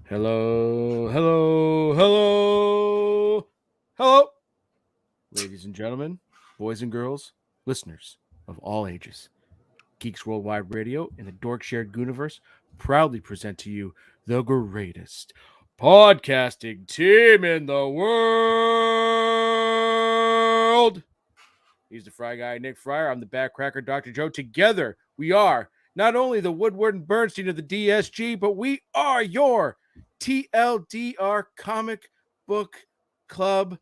Hello, hello, hello, hello, ladies and gentlemen, boys and girls, listeners of all ages. Geeks Worldwide Radio and the Dork Shared Gooniverse proudly present to you the greatest podcasting team in the world. He's the Fry Guy, Nick Friar. I'm the Backcracker, Dr. Joe. Together, we are not only the Woodward and Bernstein of the DSG, but we are your TLDR comic book club,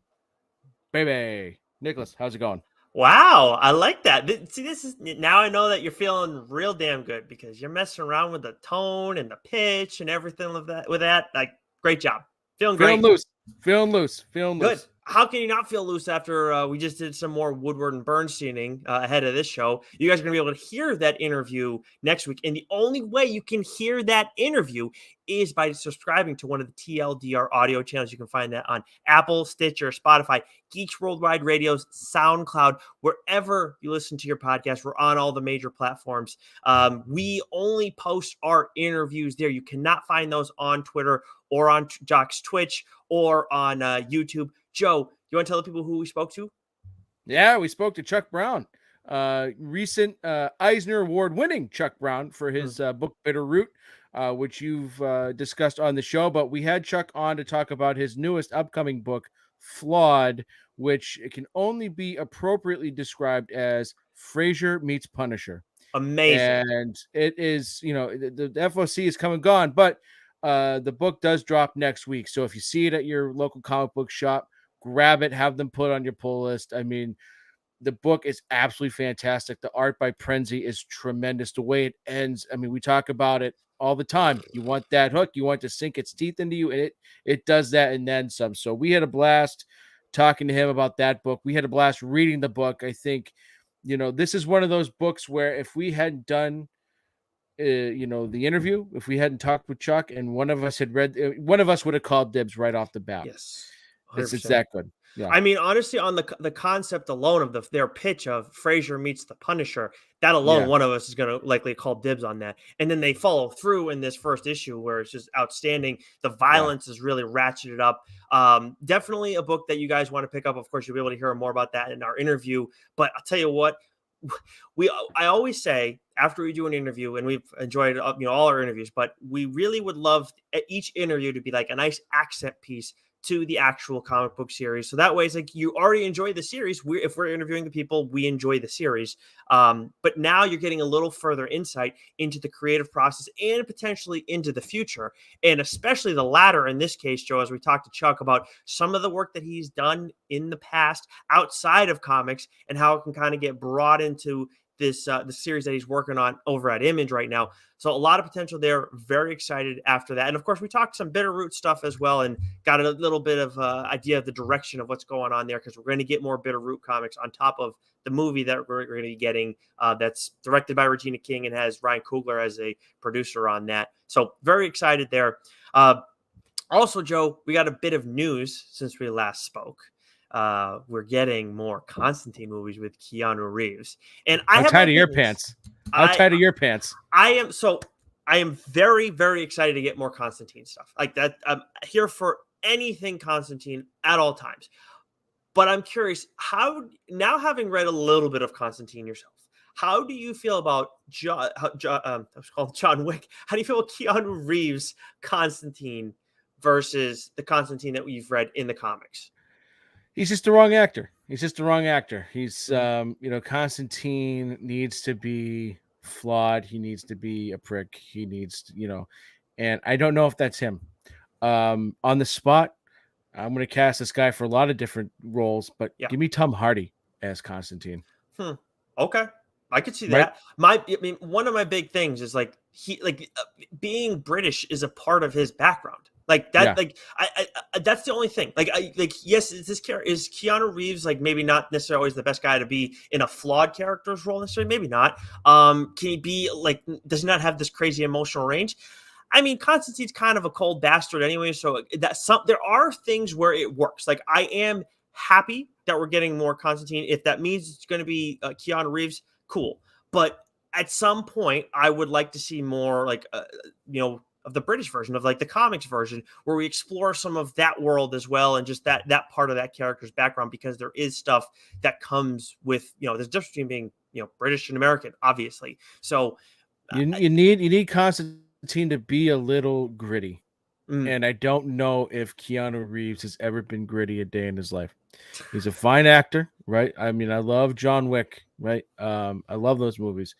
baby. Nicholas, how's it going? Wow, I like that. See, this is now I know that you're feeling real damn good because you're messing around with the tone and the pitch and everything of that. With that, like, great job, feeling Feeling great. loose, feeling loose, feeling Good. loose. How can you not feel loose after we just did some more Woodward and Bernsteining ahead of this show? You guys are going to be able to hear that interview next week. And the only way you can hear that interview is by subscribing to one of the TLDR audio channels. You can find that on Apple, Stitcher, Spotify, Geeks Worldwide Radio's, SoundCloud, wherever you listen to your podcast. We're on all the major platforms. We only post our interviews there. You cannot find those on Twitter or on Jock's Twitch or on YouTube. Joe, you want to tell the people who we spoke to? Yeah, we spoke to Chuck Brown, recent Eisner Award-winning Chuck Brown for his book Bitterroot, which you've discussed on the show. But we had Chuck on to talk about his newest upcoming book, Flawed, which can only be appropriately described as Frasier meets Punisher. Amazing. And it is, the FOC is come and gone, but the book does drop next week. So if you see it at your local comic book shop, grab it, have them put on your pull list. I mean, the book is absolutely fantastic. The art by Prenzi is tremendous. The way it ends, I mean, we talk about it all the time. You want that hook, you want to sink its teeth into you, and it does that and then some. So we had a blast talking to him about that book. We had a blast reading the book. I think, this is one of those books where if we hadn't done the interview, if we hadn't talked with Chuck and one of us had read, one of us would have called dibs right off the bat. Yes. It's 100%. that good. Yeah. I mean, honestly, on the concept alone of their pitch of Frasier meets the Punisher, that alone, one of us is going to likely call dibs on that. And then they follow through in this first issue where it's just outstanding. The violence is really ratcheted up. Definitely a book that you guys want to pick up. Of course, you'll be able to hear more about that in our interview. But I'll tell you what, I always say after we do an interview, and we've enjoyed all our interviews, but we really would love each interview to be like a nice accent piece to the actual comic book series. So that way it's like you already enjoy the series. If we're interviewing the people, we enjoy the series. But now you're getting a little further insight into the creative process and potentially into the future. And especially the latter in this case, Joe, as we talked to Chuck about some of the work that he's done in the past outside of comics and how it can kind of get brought into this the series that he's working on over at Image right now. So a lot of potential there. Very excited after that. And of course, we talked some Bitterroot stuff as well and got a little bit of idea of the direction of what's going on there because we're going to get more Bitterroot comics on top of the movie that we're going to be getting that's directed by Regina King and has Ryan Coogler as a producer on that. So very excited there. Also, Joe, we got a bit of news since we last spoke. We're getting more Constantine movies with Keanu Reeves, and How tight are your pants? How tight are your pants? I am very, very excited to get more Constantine stuff like that. I'm here for anything Constantine at all times. But I'm curious, now having read a little bit of Constantine yourself, how do you feel about John Wick? How do you feel about Keanu Reeves Constantine versus the Constantine that we've read in the comics? He's just the wrong actor. He's Constantine needs to be flawed. He needs to be a prick. He needs to, and I don't know if that's him. On the spot, I'm going to cast this guy for a lot of different roles, but give me Tom Hardy as Constantine. Okay. I could see that. One of my big things is being British is a part of his background. Like that, that's the only thing. Yes, this character is Keanu Reeves. Like maybe not necessarily always the best guy to be in a flawed character's role necessarily. Maybe not. Can he be does he not have this crazy emotional range? I mean, Constantine's kind of a cold bastard anyway. So there are things where it works. Like I am happy that we're getting more Constantine. If that means it's going to be Keanu Reeves, cool. But at some point, I would like to see more of the British version, of like the comics version, where we explore some of that world as well, and just that part of that character's background, because there is stuff that comes with, there's difference between being, British and American, obviously. So You need Constantine to be a little gritty. mm, And I don't know if Keanu Reeves has ever been gritty a day in his life. He's a fine actor, right? I mean, I love John Wick, right? I love those movies.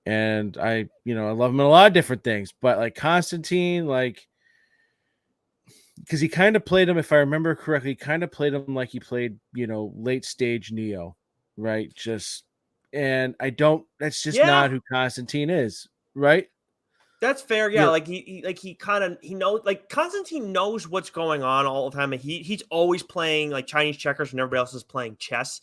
And I love him in a lot of different things, but like Constantine, like, because he kind of played him, if I remember correctly, kind of played him like he played, late stage Neo, right? And that's just yeah, not who Constantine is, right? that's fair. Yeah, Yeah, like he kind of, he knows, like Constantine knows what's going on all the time, and he's always playing like Chinese checkers when everybody else is playing chess.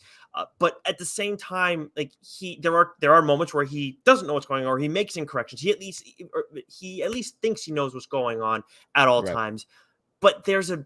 But at the same time, like there are moments where he doesn't know what's going on, or he makes incorrections. He at least thinks he knows what's going on at all right. times. But there's a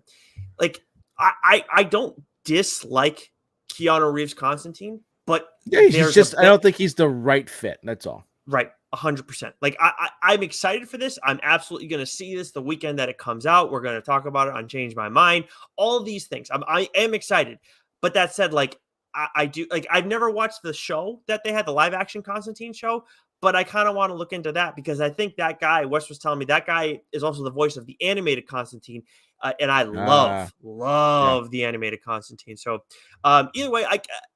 like I don't dislike Keanu Reeves Constantine, but Yeah, he's there's a just, I don't think he's the right fit. That's all. right, 100%. Like I'm excited for this. I'm absolutely going to see this the weekend that it comes out. We're going to talk about it on Change My Mind. All of these things. I am excited. But that said, like I do, like I've never watched the show that they had, the live action Constantine show, but I kind of want to look into that, because I think that guy, Wes was telling me, that guy is also the voice of the animated Constantine, and I Ah, yeah. love the animated Constantine. So either way,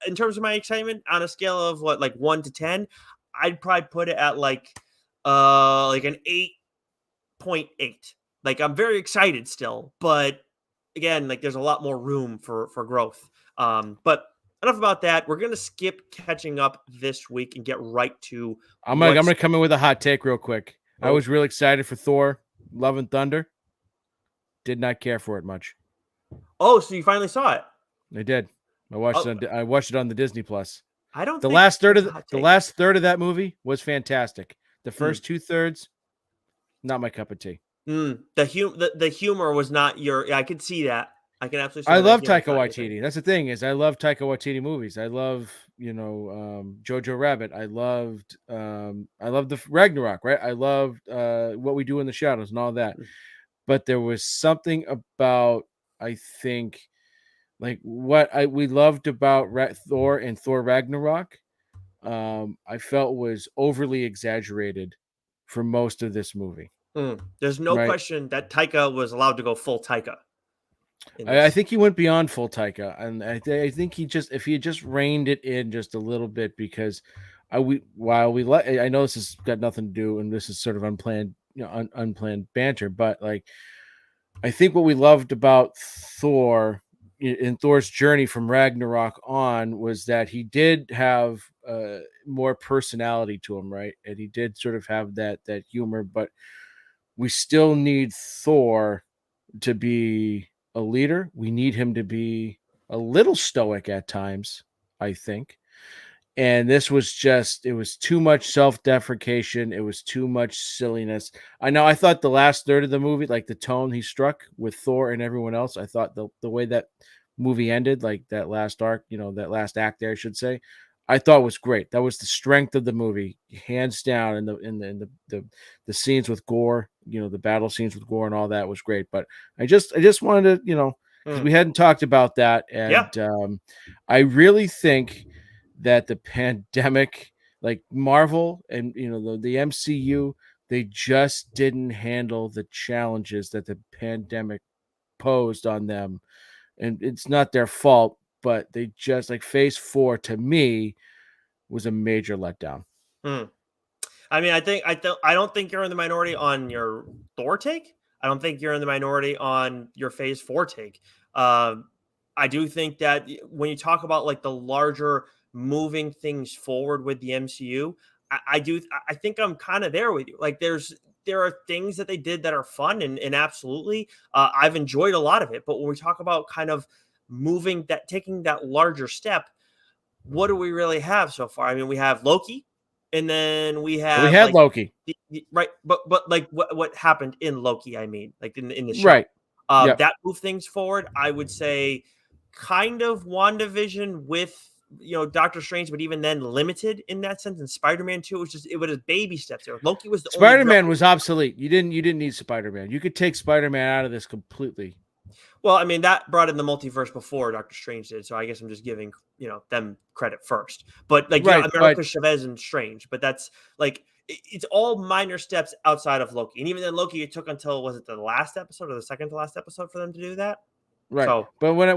in terms of my excitement, on a scale of what, like 1 to 10, I'd probably put it at like an 8.8. Like I'm very excited still, but again, like there's a lot more room for growth. But enough about that. We're gonna skip catching up this week and get right to I'm what's gonna come in with a hot take real quick. I oh was really excited for Thor: Love and Thunder. Did not care for it much. oh. So you finally saw it? I did. Oh, I watched it on the Disney Plus. I don't The think last third it's of a hot the take. last third of that movie was fantastic. The Mm, first 2/3, not my cup of tea. the humor was not your. Yeah, I could see that. I can absolutely see I where that love humor's Taika not your thing. Waititi. That's the thing, is I love Taika Waititi movies. I love, Jojo Rabbit. I loved the Ragnarok, right? I loved What We Do in the Shadows and all that. Mm, But there was something about, I think, like what we loved about Thor and Thor Ragnarok. I felt was overly exaggerated for most of this movie, There's no right? question that Taika was allowed to go full Taika in I this. think he went beyond full Taika, and I think if he had just reined it in just a little bit, because I know this has got nothing to do, and this is sort of unplanned, unplanned banter, but like I think what we loved about Thor in Thor's journey from Ragnarok on was that he did have more personality to him, right? And he did sort of have that humor, but we still need Thor to be a leader. We need him to be a little stoic at times, I think. And this was just, it was too much self-deprecation. It was too much silliness. I know, I thought the last third of the movie, like the tone he struck with Thor and everyone else, I thought the way that movie ended, like that last arc, that last act there, I should say, I thought was great. That was the strength of the movie, hands down. And the scenes with Gore, the battle scenes with Gore and all that was great. But I just wanted to, because Mm, we hadn't talked about that, yeah. and I really think that the pandemic, like Marvel and the MCU, they just didn't handle the challenges that the pandemic posed on them. And it's not their fault, but they just, like, phase 4 to me was a major letdown. Mm. I mean, I don't think you're in the minority on your Thor take. I don't think you're in the minority on your Phase Four take. Um, I do think that when you talk about like the larger moving things forward with the MCU, I think I'm kind of there with you. Like there are things that they did that are fun, and absolutely, I've enjoyed a lot of it. But when we talk about kind of taking that larger step, what do we really have so far? I mean, we have Loki, and then we We have had like Loki. right, but like what happened in Loki? I mean, like in the show, Right. Yep. that moved things forward. I would say, kind of WandaVision with Doctor Strange, but even then limited in that sense. And Spider-Man 2 was it was baby steps there. Loki was the only Spider-Man was obsolete. You didn't need Spider-Man. You could take Spider-Man out of this completely. Well, I mean, that brought in the multiverse before Doctor Strange did, so I guess I'm just giving them credit first. But Right, America Chavez and Strange, but that's it's all minor steps outside of Loki, and even then Loki, it took until, was it the last episode or the second to last episode for them to do that? right. So But when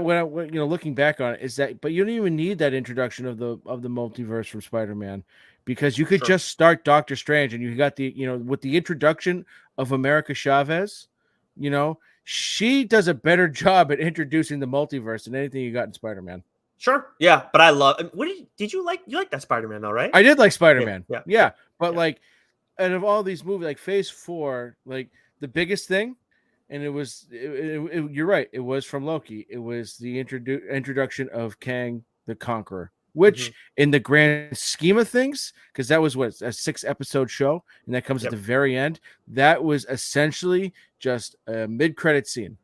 looking back on it, is that but you don't even need that introduction of the multiverse from Spider-Man, because you could sure, just start Doctor Strange and you got with the introduction of America Chavez, she does a better job at introducing the multiverse than anything you got in Spider-Man. sure, yeah. But I love. What did you like? You like that Spider-Man though, right? I did like Yeah, Spider-Man. yeah, yeah, Yeah, but yeah. out of all these movies, like Phase 4, like the biggest thing, and you're right, it was from Loki. It was the introduction of Kang the Conqueror, Mm-hmm. which in the grand scheme of things, because that was a 6-episode show, and that comes at Yep. the very end. That was essentially just a mid-credit scene.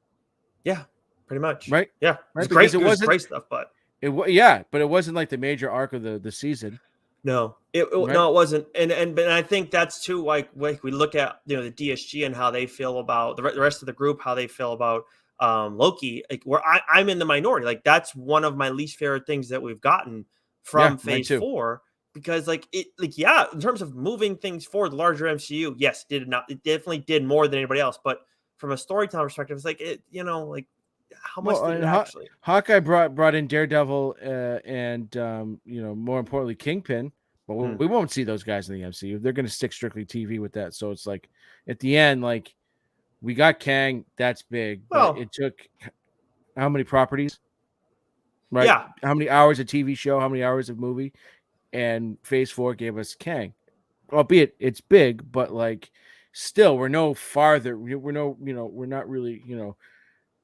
Yeah, pretty much. Right? Yeah, Right? it's great. Because it It was wasn't great stuff, but but it wasn't like the major arc of the season. no, Right? no, it wasn't. But I think that's too like we look at the DSG and how they feel about the rest of the group, how they feel about Loki. Like where I'm in the minority. Like that's one of my least favorite things that we've gotten Yeah, from mine Phase too. 4, because yeah, in terms of moving things forward, the larger MCU, yes, it definitely did more than anybody else. But from a storytelling perspective, it's like how much Well, did it and actually? Hawkeye brought in Daredevil, and more importantly Kingpin, but Hmm. we won't see those guys in the MCU. They're going to stick strictly TV with that. So it's like at the end, like we got Kang, that's big, but Well, it took how many properties, right? yeah. How many hours of TV show, how many hours of movie, and Phase 4 gave us Kang. Albeit it's big, but like still, we're no farther. We're no, we're not really,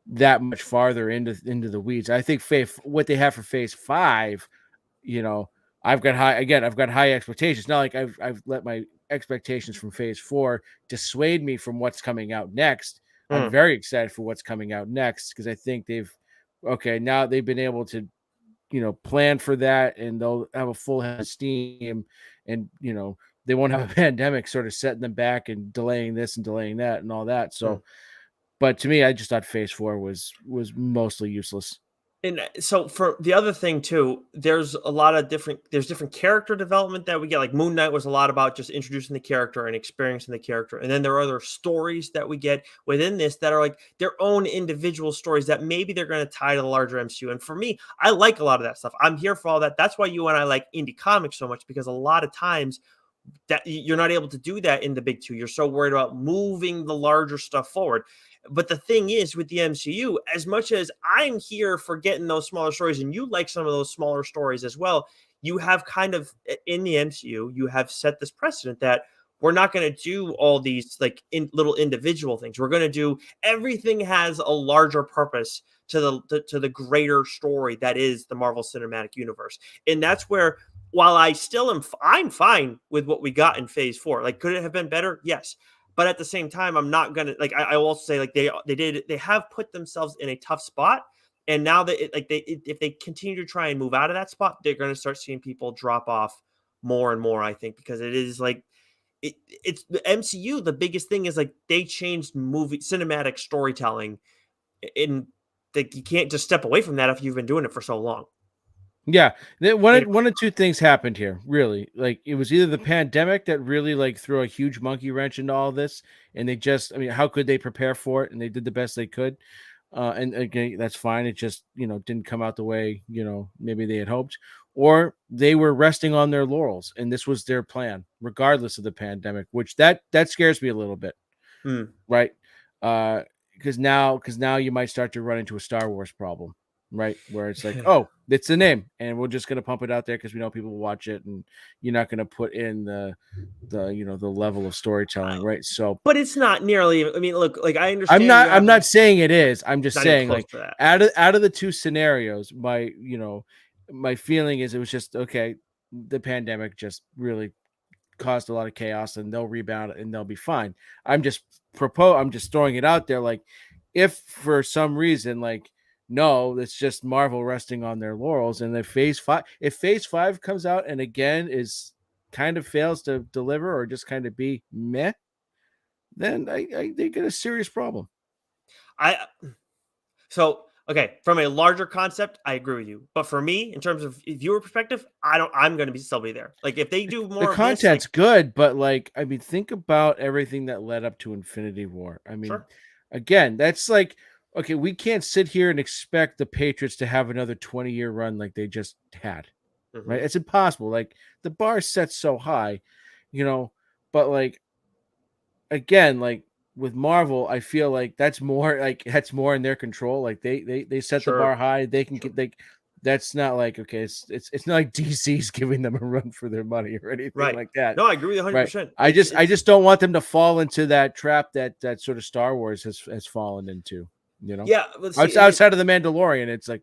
that much farther into the weeds. I think what they have for Phase 5, you know, I've got high expectations. Not like I've let my expectations from Phase 4 dissuade me from what's coming out next. I'm Hmm. very excited for what's coming out next, because I think now they've been able to plan for that, and they'll have a full head of steam, and they won't have a pandemic sort of setting them back and delaying this and delaying that and all that. Hmm. So, but to me, I just thought Phase 4 was mostly useless. And so for the other thing too, there's different character development that we get. Like Moon Knight was a lot about just introducing the character and experiencing the character. And then there are other stories that we get within this that are like their own individual stories that maybe they're going to tie to the larger MCU. And for me, I like a lot of that stuff. I'm here for all that. That's why you and I like indie comics so much, because a lot of times that you're not able to do that in the big two. You're so worried about moving the larger stuff forward. But the thing is, with the MCU, as much as I'm here for getting those smaller stories, and you like some of those smaller stories as well, you have kind of in the MCU, you have set this precedent that we're not going to do all these like little individual things. We're going to do everything has a larger purpose to the greater story that is the Marvel Cinematic Universe, and that's where, while I'm fine with what we got in Phase 4. Like, could it have been better? Yes. But at the same time, I'm not gonna I will also say like they have put themselves in a tough spot, and now that if they continue to try and move out of that spot, they're going to start seeing people drop off more and more. I think, because it is like it's the MCU. The biggest thing is like they changed movie cinematic storytelling, and like you can't just step away from that if you've been doing it for so long. Yeah, And one of two things happened here. Really, like it was either the pandemic that really like threw a huge monkey wrench into all this, and I mean, how could they prepare for it? And they did the best they could. And again, that's fine. It just didn't come out the way maybe they had hoped, or they were resting on their laurels, and this was their plan, regardless of the pandemic. Which that scares me a little bit, hmm. right? Because now you might start to run into a Star Wars problem, right? Where it's like, oh, it's the name, and we're just gonna pump it out there because we know people will watch it, and you're not gonna put in the level of storytelling, right? So But it's not nearly. I mean, look, like I understand you I'm have not saying it is. I'm just not even saying, close like, to that. out of the two scenarios, my feeling is it was just okay. The pandemic just really caused a lot of chaos, and they'll rebound and they'll be fine. I'm just throwing it out there, like, if for some reason, like, no, it's just Marvel resting on their laurels. And if Phase 5 comes out and again is kind of fails to deliver or just kind of be meh, then they get a serious problem. I So, okay, from a larger concept, I agree with you. But for me, in terms of viewer perspective, I'm going to still be there. Like if they do The more of this, like content's good, but like, I mean, think about everything that led up to Infinity War. I mean, sure. again, that's like, okay, we can't sit here and expect the Patriots to have another 20-year run like they just had, right? Hmm. It's impossible. Like the bar is set so high, you know, but like, again, like with Marvel, I feel like that's more in their control. Like they set the bar Sure. high. They can Sure. get that's not like, okay, it's not like DC's giving them a run for their money or anything Right. like that. No, I agree with you Right. 100%. I It's just I it's just don't want them to fall into that trap that sort of Star Wars has fallen into, you know. yeah, let's see. And Outside of the Mandalorian, it's like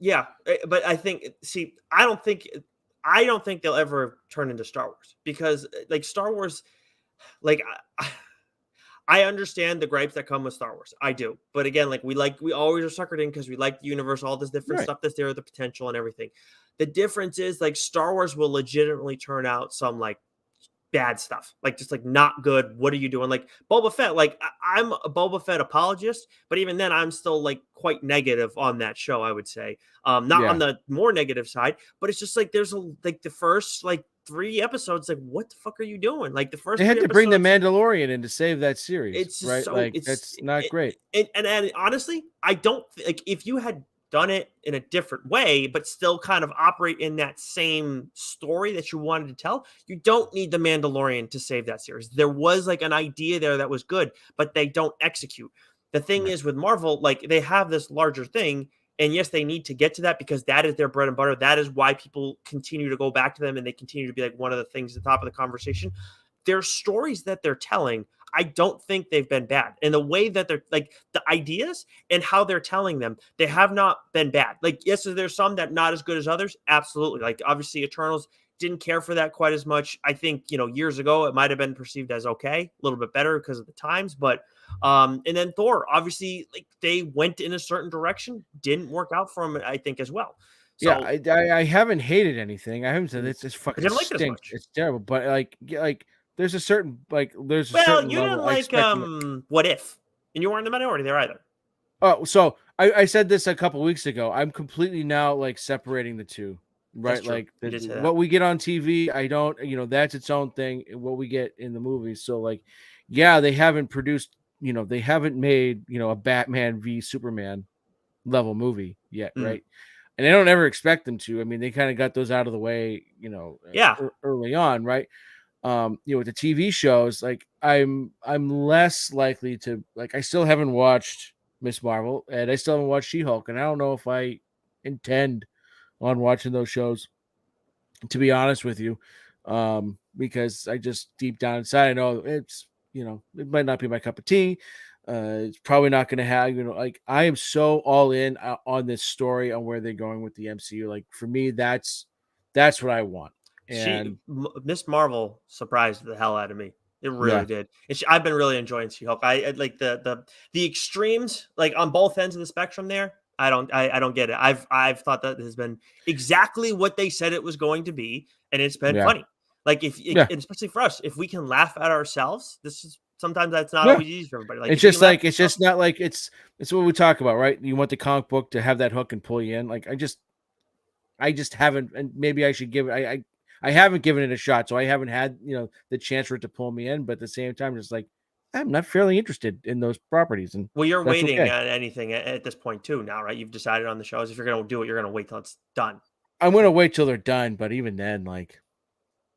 yeah, but I think see, I don't think they'll ever turn into Star Wars because like Star Wars like I understand the gripes that come with Star Wars. I do. But again, like we always are suckered in because we like the universe, all this different right. stuff that's there, the potential and everything. The difference is like Star Wars will legitimately turn out some like bad stuff, like just like not good. What are you doing? Like Boba Fett, like I'm a Boba Fett apologist, but even then, I'm still like quite negative on that show. I would say, not on Yeah. the more negative side, but it's just like there's a like the first like 3 episodes, like what the fuck are you doing? Like the They first three had to bring the episodes, Mandalorian in to save that series, it's just right? so Like that's not great. and honestly, I don't like if you had done it in a different way, but still kind of operate in that same story that you wanted to tell, you don't need the Mandalorian to save that series. There was like an idea there that was good, but they don't execute. The thing Right. is with Marvel, like they have this larger thing. And yes, they need to get to that because that is their bread and butter. That is why people continue to go back to them and they continue to be like one of the things at the top of the conversation. Their stories that they're telling, I don't think they've been bad. And the way that they're like the ideas and how they're telling them, they have not been bad. Like, yes, there's some that not as good as others. Absolutely. Like, obviously, Eternals didn't care for that quite as much. I think, years ago, it might have been perceived as okay, a little bit better because of the times. But, and then Thor, obviously, like they went in a certain direction, didn't work out for them, I think, as well. Yeah, So, I haven't hated anything. I haven't said mm, it's just but fucking didn't like it as stinks. much. It's terrible. But like there's a Well, certain you level didn't I like expect them. What If, and you weren't the minority there either. Oh, so I said this a couple weeks ago. I'm completely now like separating the two, That's right? true. Like You did say that. what we get on TV, I don't, that's its own thing. What we get in the movies, so like, yeah, they haven't produced, they haven't made, a Batman v Superman level movie yet, Mm. right? And they don't ever expect them to. I mean, they kind of got those out of the way, Yeah. early on, right? With the TV shows, like I'm less likely to like. I still haven't watched Miss Marvel, and I still haven't watched She-Hulk, and I don't know if I intend on watching those shows. To be honest with you, because I just deep down inside I know it might not be my cup of tea. It's probably not going to have like I am so all in on this story on where they're going with the MCU. Like for me, that's what I want, and Miss Marvel surprised the hell out of me. It really yeah, did. I've been really enjoying She-Hulk. I like the extremes, like on both ends of the spectrum. There, I don't get it. I've thought that has been exactly what they said it was going to be, and it's been yeah, funny. Like yeah, and especially for us, if we can laugh at ourselves, this is sometimes that's not yeah. always easy for everybody. Like It's if you can just laugh like at it's yourself, just not like it's what we talk about, right? You want the comic book to have that hook and pull you in. Like I just haven't, and maybe I should give it. I haven't given it a shot, so I haven't had the chance for it to pull me in. But at the same time, just like I'm not fairly interested in those properties, and well, you're that's waiting okay. on anything at this point too. Now, right? You've decided on the shows. If you're going to do it, you're going to wait till it's done. I'm gonna wait till they're done, but even then, like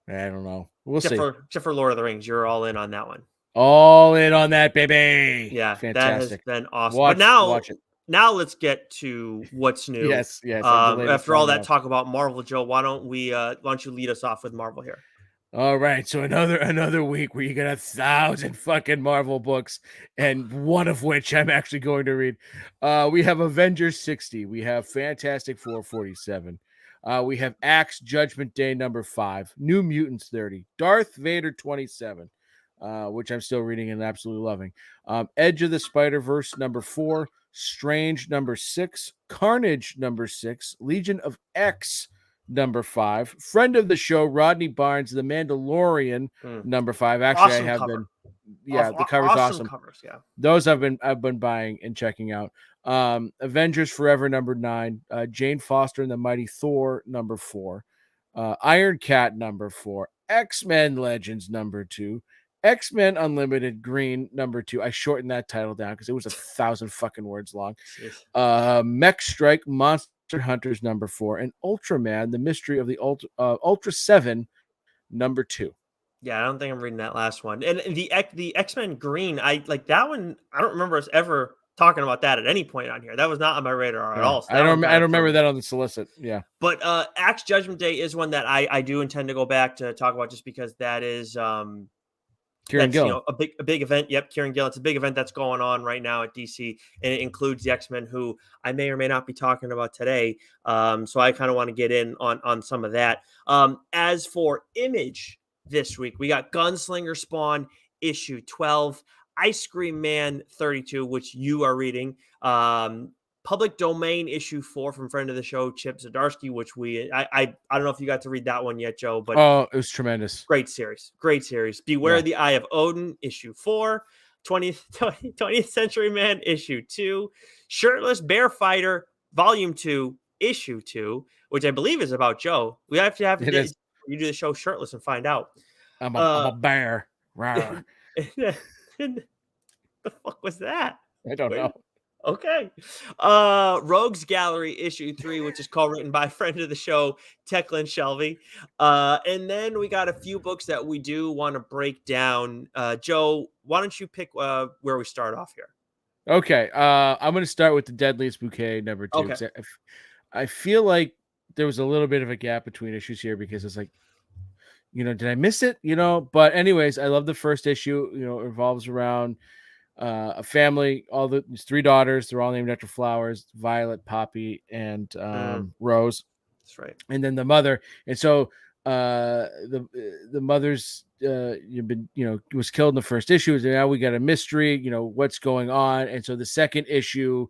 I don't know. We'll see. Except for Lord of the Rings, you're all in on that one. All in on that, baby. Yeah, that has Fantastic. been awesome. But Watch it. now let's get to what's new. Yes, yes. I delayed it After all long that enough. talk about Marvel, Joe, why don't you lead us off with Marvel here? All right, so another week where you get 1,000 fucking Marvel books, and one of which I'm actually going to read. We have Avengers 60. We have Fantastic Four 47. We have Axe Judgment Day number 5. New Mutants 30. Darth Vader 27. which I'm still reading and absolutely loving. Edge of the Spider-Verse #4, Strange #6, Carnage #6, Legion of X #5, friend of the show Rodney Barnes, The Mandalorian #5. Actually, I Awesome have cover. been, yeah, the cover's Awesome awesome. covers. Yeah. Those I've been buying and checking out. Avengers Forever #9, Jane Foster and the Mighty Thor #4, Iron Cat #4, X-Men Legends #2, X-Men Unlimited Green #2. I shortened that title down because it was 1,000 fucking words long. Mech Strike Monster Hunters #4, and Ultraman: The Mystery of the Ultra 7 #2. Yeah, I don't think I'm reading that last one. And the X-Men Green, I like that one. I don't remember us ever talking about that at any point on here. That was not on my radar at all. So I don't remember that on the solicit. Yeah. But Axe Judgment Day is one that I do intend to go back to talk about, just because that is Kieran Gillen. a big event. Yep, Kieran Gillen. It's a big event that's going on right now at DC, and it includes the X-Men, who I may or may not be talking about today. So I kind of want to get in on some of that. As for Image this week, we got Gunslinger Spawn issue 12, Ice Cream Man 32, which you are reading. Public Domain issue 4 from friend of the show Chip Zdarsky, which I don't know if you got to read that one yet, Joe, but it was tremendous. Great series. Beware the Eye of Odin issue 4, 20th Century Man issue 2, Shirtless Bear Fighter volume 2 issue 2, which I believe is about Joe. We have to you do the show shirtless and find out. I'm a bear. The fuck was that? I don't know. Okay. Rogues Gallery issue 3, which is written by friend of the show, Declan Shelby. And then we got a few books that we do want to break down. Joe, why don't you pick where we start off here? Okay. I'm going to start with The Deadliest Bouquet #2. Okay. I feel like there was a little bit of a gap between issues here because it's like, did I miss it? But anyways, I love the first issue. It revolves around a family, these 3 daughters. They're all named after flowers: Violet, Poppy, and Rose. That's right. And then the mother. And so the mother's was killed in the first issue. And now we got a mystery, what's going on. And so the second issue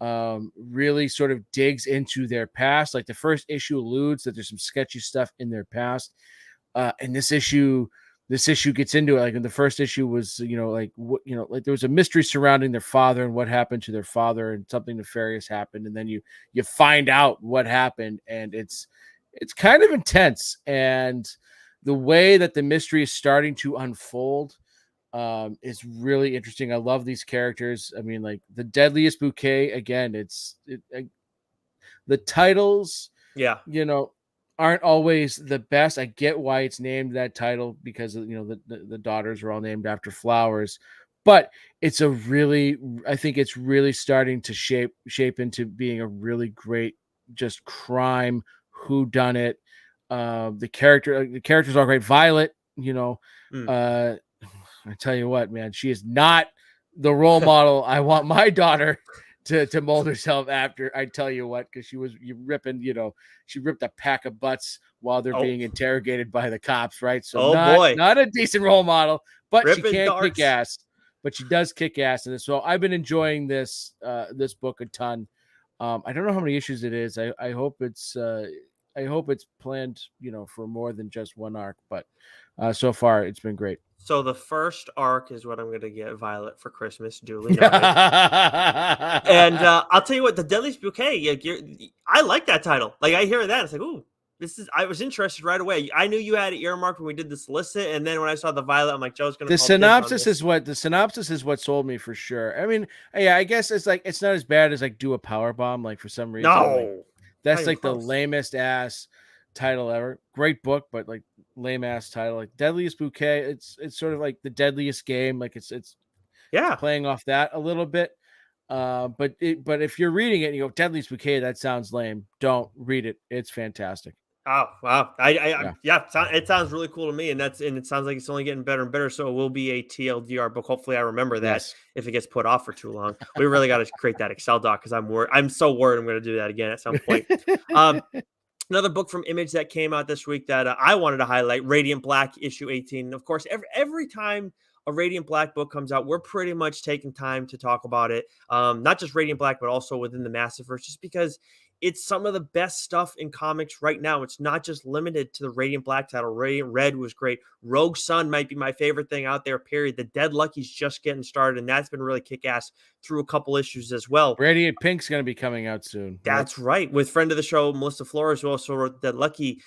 really sort of digs into their past. Like the first issue alludes that there's some sketchy stuff in their past. And this issue gets into it. Like in the first issue was, like there was a mystery surrounding their father and what happened to their father, and something nefarious happened. And then you find out what happened, and it's kind of intense. And the way that the mystery is starting to unfold is really interesting. I love these characters. I mean, like The Deadliest Bouquet, again, the titles, aren't always the best. I get why it's named that title, because the daughters are all named after flowers, but I think it's really starting to shape into being a really great just crime whodunit. The characters are great. Violet, I tell you what, man, she is not the role model I want my daughter to mold herself after. I tell you what, because she ripped a pack of butts while they're being interrogated by the cops, right? So not a decent role model, but she can't kick ass. But she does kick ass in this. So I've been enjoying this book a ton. I don't know how many issues it is. I hope it's planned, for more than just one arc, but so far it's been great. So the first arc is what I'm going to get Violet for Christmas, duly noted. And I'll tell you what, The Deadliest Bouquet, I like that title. Like, I hear that, it's like, ooh, I was interested right away. I knew you had it earmarked when we did the solicit, and then when I saw the Violet, I'm like, Joe's going to. The synopsis is what sold me for sure. I mean, yeah, I guess it's like, it's not as bad as like Do a Power Bomb, like for some reason. No, that's like the lamest ass title ever. Great book, but like lame ass title. Like Deadliest Bouquet, it's sort of like The Deadliest Game. Like it's playing off that a little bit. But if you're reading it and you go Deadliest Bouquet, that sounds lame, don't read it. It's fantastic. Oh wow! It sounds really cool to me, and it sounds like it's only getting better and better. So it will be a TLDR book. Hopefully, I remember that if it gets put off for too long. We really got to create that Excel doc, because I'm so worried I'm going to do that again at some point. Another book from Image that came out this week that I wanted to highlight: Radiant Black issue 18. Of course, every time a Radiant Black book comes out, we're pretty much taking time to talk about it. Not just Radiant Black, but also within the Massiverse, just because it's some of the best stuff in comics right now. It's not just limited to the Radiant Black title. Radiant Red was great. Rogue Sun might be my favorite thing out there, period. The Dead Lucky's just getting started, and that's been really kick ass through a couple issues as well. Radiant Pink's going to be coming out soon. Yep. That's right. With friend of the show, Melissa Flores, who also wrote Dead Lucky,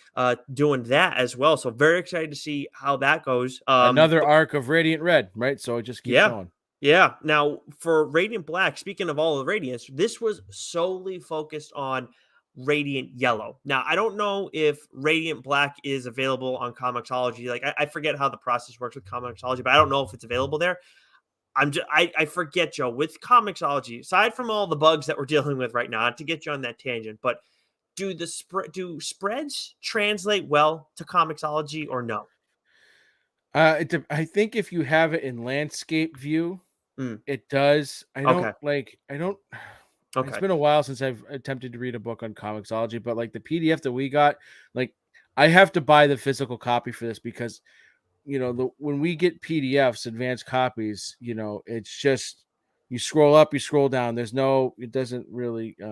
doing that as well. So very excited to see how that goes. Another arc of Radiant Red, right? So it just keeps Yeah. going. Yeah. Now, for Radiant Black, speaking of all the Radiance, this was solely focused on Radiant Yellow. Now, I don't know if Radiant Black is available on Comixology. Like, I forget how the process works with Comixology, but I don't know if it's available there. I forget, Joe, with Comixology, aside from all the bugs that we're dealing with right now, not to get you on that tangent, but do spreads translate well to Comixology or no? I think if you have it in landscape view, Mm, it does. okay. I don't. It's Okay. been a while since I've attempted to read a book on Comixology, but like the PDF that we got, like I have to buy the physical copy for this because when we get PDFs, advanced copies, it's just you scroll up, you scroll down. It doesn't really, give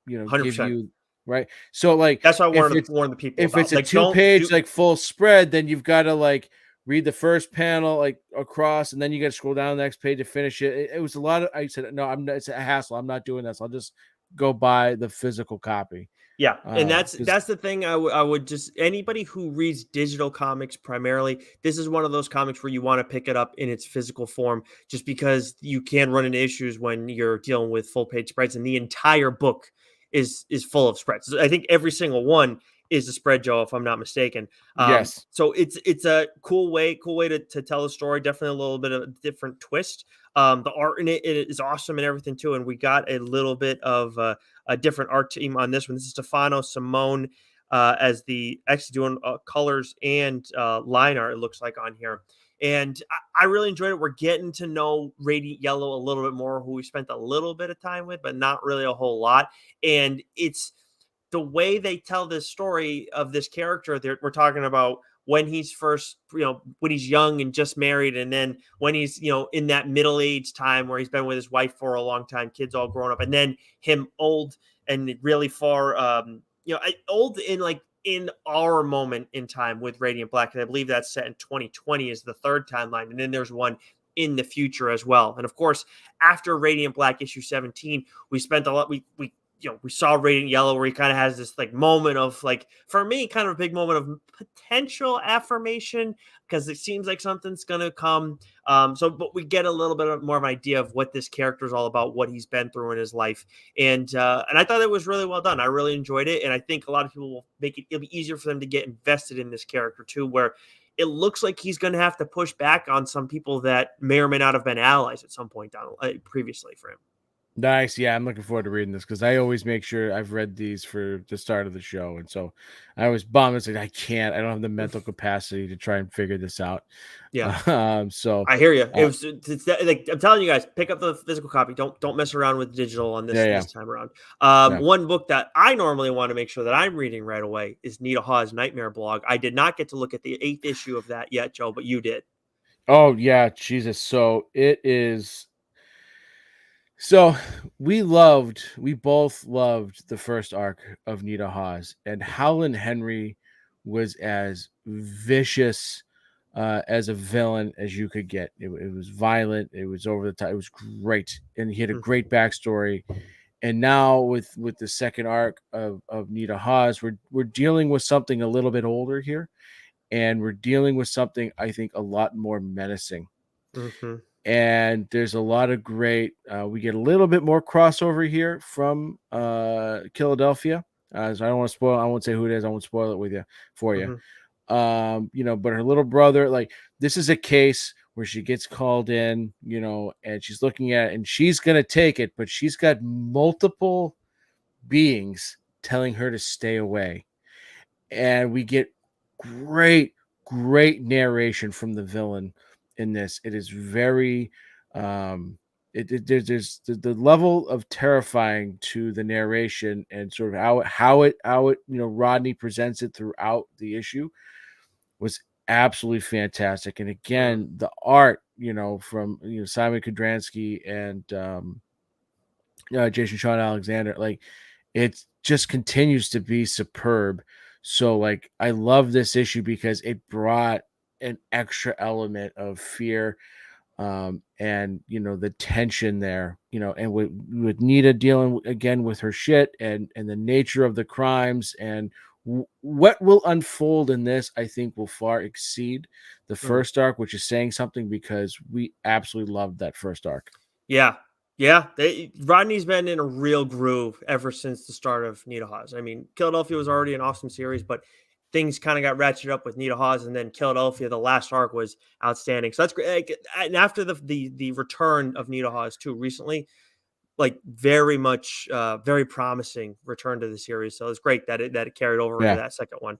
100%. you right. So like That's what I if wanted to it's warn the people if it's about. a Like, don't two-page do like full spread, then you've got to like read the first panel like across, and then you got to scroll down the next page to finish it. It was a lot of. I said no, I'm not. It's a hassle. I'm not doing this. I'll just go buy the physical copy. Yeah, and that's Because that's the thing. I would just anybody who reads digital comics primarily, this is one of those comics where you want to pick it up in its physical form, just because you can run into issues when you're dealing with full page spreads, and the entire book is full of spreads. I think every single one is a spread, Joe, if I'm not mistaken. yes, So it's a cool way to tell the story. Definitely a little bit of a different twist. The art in it is awesome and everything too, and we got a little bit of a different art team on this one. This is Stefano Simone as the actually doing colors and line art, it looks like on here. And I really enjoyed it. We're getting to know Radiant Yellow a little bit more, who we spent a little bit of time with, but not really a whole lot. And it's the way they tell this story of this character. We're talking about when he's first, when he's young and just married, and then when he's, in that middle age time where he's been with his wife for a long time, kids all grown up, and then him old and really far, old in like in our moment in time with Radiant Black. And I believe that's set in 2020 is the third timeline. And then there's one in the future as well. And of course, after Radiant Black issue 17, we spent a lot, we saw Radiant Yellow where he kind of has this like moment of like, for me, kind of a big moment of potential affirmation because it seems like something's going to come. But we get a little bit more of an idea of what this character is all about, what he's been through in his life. And I thought it was really well done. I really enjoyed it. And I think a lot of people will it'll be easier for them to get invested in this character too, where it looks like he's going to have to push back on some people that may or may not have been allies at some point down previously for him. nice. Yeah, I'm looking forward to reading this because I always make sure I've read these for the start of the show, and so I was bummed. It's like I can't. I don't have the mental capacity to try and figure this out. Yeah. So I hear you. uh, Like I'm telling you guys, pick up the physical copy. Don't mess around with digital on yeah, yeah, this time around. yeah. One book that I normally want to make sure that I'm reading right away is Nita Hawes' Nightmare Blog. I did not get to look at the 8th issue of that yet, Joe, but you did. Oh yeah, Jesus. So it is. So we both loved the first arc of Nita Hawes, and Howland Henry was as vicious as a villain as you could get. It was violent, it was over the top, it was great, and he had a great Mhm, backstory. And now with the second arc of Nita Hawes, we're dealing with something a little bit older here, and we're dealing with something I think a lot more menacing, mhm, and there's a lot of great we get a little bit more crossover here from Philadelphia. So I don't want to spoil, I won't say who it is, I won't spoil it with you for you. mhm, But her little brother, like this is a case where she gets called in, and she's looking at it and she's gonna take it, but she's got multiple beings telling her to stay away. And we get great, great narration from the villain in this. It is very, there's the level of terrifying to the narration and sort of how it Rodney presents it throughout the issue was absolutely fantastic. And Mm. again, the art, from Simon Kudransky and Jason Sean Alexander, like it just continues to be superb. So like I love this issue because it brought an extra element of fear, and the tension there, and with Nita dealing again with her shit, and the nature of the crimes, and what will unfold in this, I think, will far exceed the Mm. first arc, which is saying something because we absolutely loved that first arc. Yeah. Yeah. Rodney's been in a real groove ever since the start of Nita Hawes. I mean, Philadelphia was already an awesome series, but things kind of got ratcheted up with Nita Hawes, and then Philadelphia, the last arc was outstanding. So that's great. And after the return of Nita Hawes too recently, like very much very promising return to the series. So it's great that it carried over into Yeah, that second one.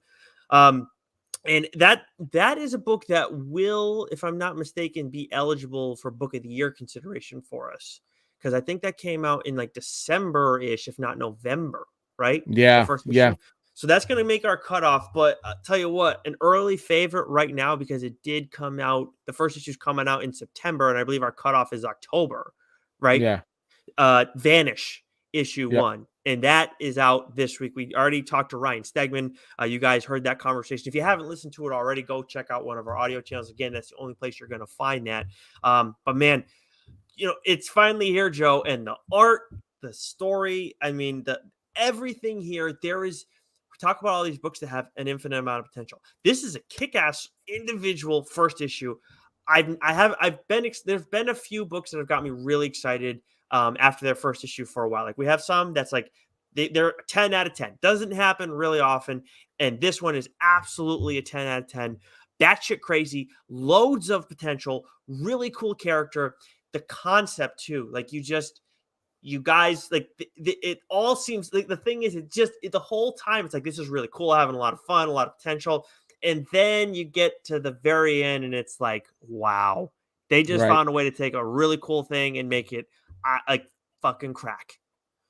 Um, and that is a book that will, if I'm not mistaken, be eligible for Book of the Year consideration for us, because I think that came out in like December ish, if not November, right? The yeah, first yeah, issue. So that's going to make our cutoff. But I'll tell you what, an early favorite right now, because it did come out. The first issue is coming out in September, and I believe our cutoff is October, right? yeah, Vanish issue yep. 1, and that is out this week. We already talked to Ryan Stegman. You guys heard that conversation. If you haven't listened to it already, go check out one of our audio channels. Again, that's the only place you're going to find that. But man, it's finally here, Joe, and the art, the story, I mean, the everything here. We talk about all these books that have an infinite amount of potential. This is a kick-ass individual first issue. There've been a few books that have got me really excited after their first issue for a while. Like we have some that's like they're 10 out of 10. Doesn't happen really often. And this one is absolutely a 10 out of 10. Batshit crazy, loads of potential, really cool character. The concept too, like you guys, like it all seems like, the thing is, the whole time it's like, this is really cool, having a lot of fun, a lot of potential. And then you get to the very end and it's like, wow, they just Right. found a way to take a really cool thing and make it like fucking crack.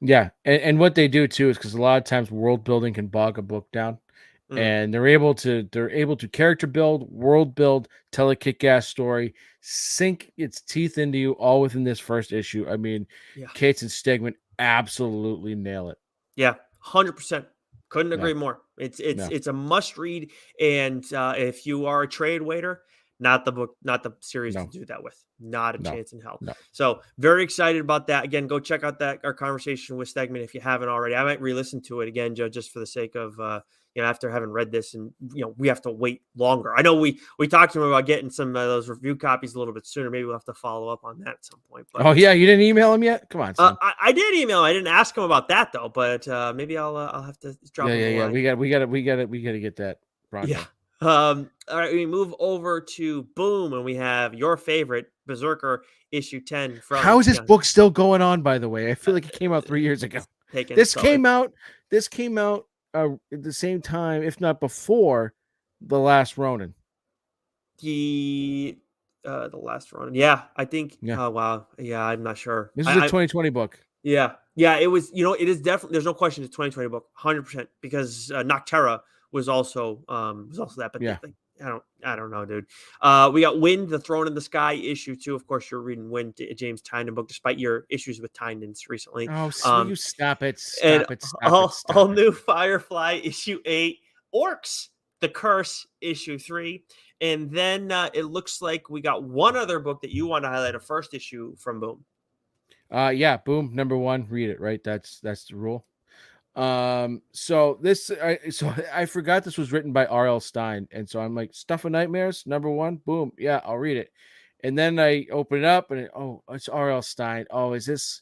Yeah, and what they do too is because a lot of times world building can bog a book down, Mm, and they're able to character build, world build, tell a kick-ass story, sink its teeth into you all within this first issue. I mean, yeah. Cates and Stegman absolutely nail it. Yeah, 100%. Couldn't Yeah, agree more. no, It's a must read, and if you are a trade waiter, not the book, not the series to no, do that with. Not a no, chance in hell. no. So very excited about that. Again, go check out that our conversation with Stegman if you haven't already. I might re-listen to it again, Joe, just for the sake of after having read this, and we have to wait longer. I know we talked to him about getting some of those review copies a little bit sooner. Maybe we'll have to follow up on that at some point. But Oh yeah, you didn't email him yet? Come on, son. I did email him. I didn't ask him about that though, but maybe I'll have to drop Yeah, him yeah, a yeah. line. We gotta get that Yeah. pronto. All right, we move over to Boom, and we have your favorite Berserker issue 10 How from is this book still going on? By the way, I feel like it came out 3 years ago. taken. This So came out. This came out at the same time, if not before, the Last Ronin. the last run. Yeah, I think. Yeah, Oh wow. Yeah, I'm not sure. this is a 2020 book. Yeah, it was. It is definitely. There's no question. It's 2020 book, 100%, because Nocterra was also that. But Yeah. like, I don't know, dude. We got Wind, the Throne in the Sky issue 2. Of course, you're reading Wind, James Tynion book, despite your issues with Tynion's recently. Oh, will you stop it? And Stop it! Stop it! all Stop it! new Firefly issue 8, Orcs, the Curse issue 3, and then it looks like we got one other book that you want to highlight, a first issue from Boom. Yeah, Boom, number one. Read it, right? That's the rule. So I forgot this was written by R.L. Stein, and so I'm like, Stuff of Nightmares, number one. Boom, yeah, I'll read it. And then I open it up, and it's R.L. Stein. Oh, is this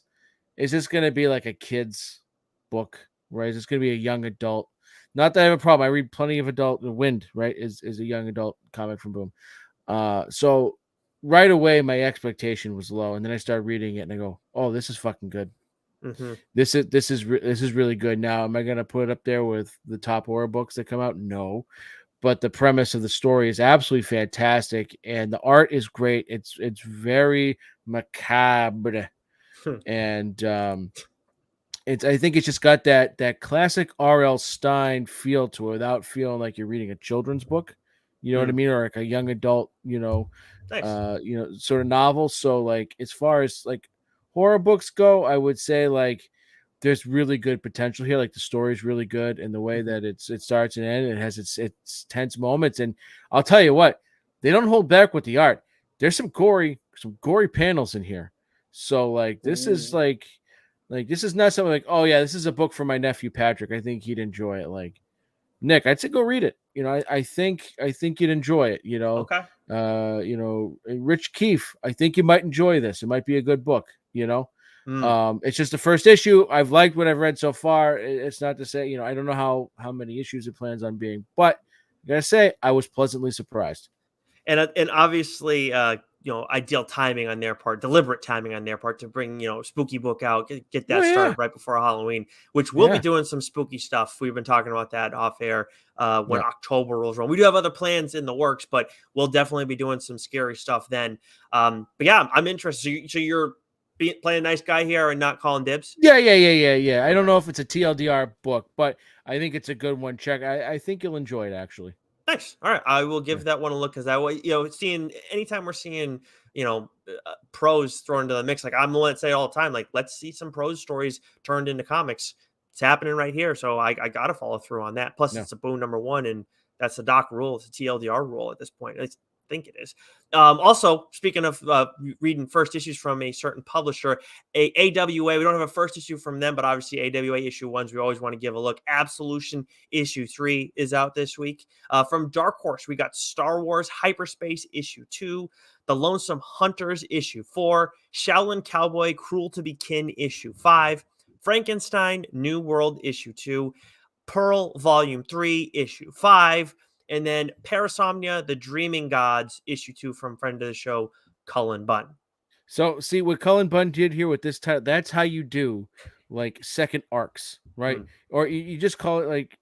gonna be like a kid's book, right? Is this gonna be a young adult? Not that I have a problem. I read plenty of adult. The Wind, right, is a young adult comic from Boom. So right away my expectation was low, and then I started reading it, and I go, oh, this is fucking good. Mm-hmm. This is really good. Now, am I gonna put it up there with the top horror books that come out? No, but the premise of the story is absolutely fantastic, and the art is great. It's very macabre, and I think it's just got that classic R.L. Stein feel to it without feeling like you're reading a children's book. You know what I mean? Or like a young adult, Nice. sort of novel. So like as far as like horror books go, I would say like there's really good potential here. Like the story's really good, and the way Mhm. that it starts and ends, it has its tense moments. And I'll tell you what, they don't hold back with the art. There's some gory panels in here. So like this is Ooh. like this is not something like, oh yeah, this is a book for my nephew Patrick. I think he'd enjoy it. Like Nick, I'd say go read it. I think you'd enjoy it. Okay. Rich Keefe. I think you might enjoy this. It might be a good book. Mm. It's just the first issue. I've liked what I've read so far. It's not to say, I don't know how many issues it plans on being, but I gotta say, I was pleasantly surprised. And obviously, ideal timing on their part, deliberate timing on their part to bring spooky book out, get Oh that started yeah, right before Halloween, which we'll be yeah, doing some spooky stuff. We've been talking about that off air when yeah. October rolls around. We do have other plans in the works, but we'll definitely be doing some scary stuff then. But yeah, I'm interested. So you're playing nice guy here and not calling dibs. Yeah. I don't Okay. know if it's a TLDR book, but I think it's a good one. Check. I think you'll enjoy it actually. Nice. All right, I will Yeah. give that one a look because that way, seeing anytime we're seeing, pros thrown into the mix, like I'm the one that say all the time, like let's see some prose stories turned into comics. It's happening right here, so I got to follow through on that. Plus, No. it's a boon number one, and that's the doc rule. It's a TLDR rule at this point. I think it is. Also, speaking of reading first issues from a certain publisher, AWA. We don't have a first issue from them, but obviously AWA issue ones we always want to give a look. Absolution issue 3 is out this week. From Dark Horse, we got Star Wars Hyperspace issue 2, The Lonesome Hunters issue 4, Shaolin Cowboy Cruel to Be Kin issue 5, Frankenstein New World issue 2, Pearl volume 3 issue 5, and then Parasomnia The Dreaming Gods issue 2 from friend of the show Cullen Bunn. So see what Cullen Bunn did here with this title. That's how you do like second arcs, right? Hmm. Or you just call it like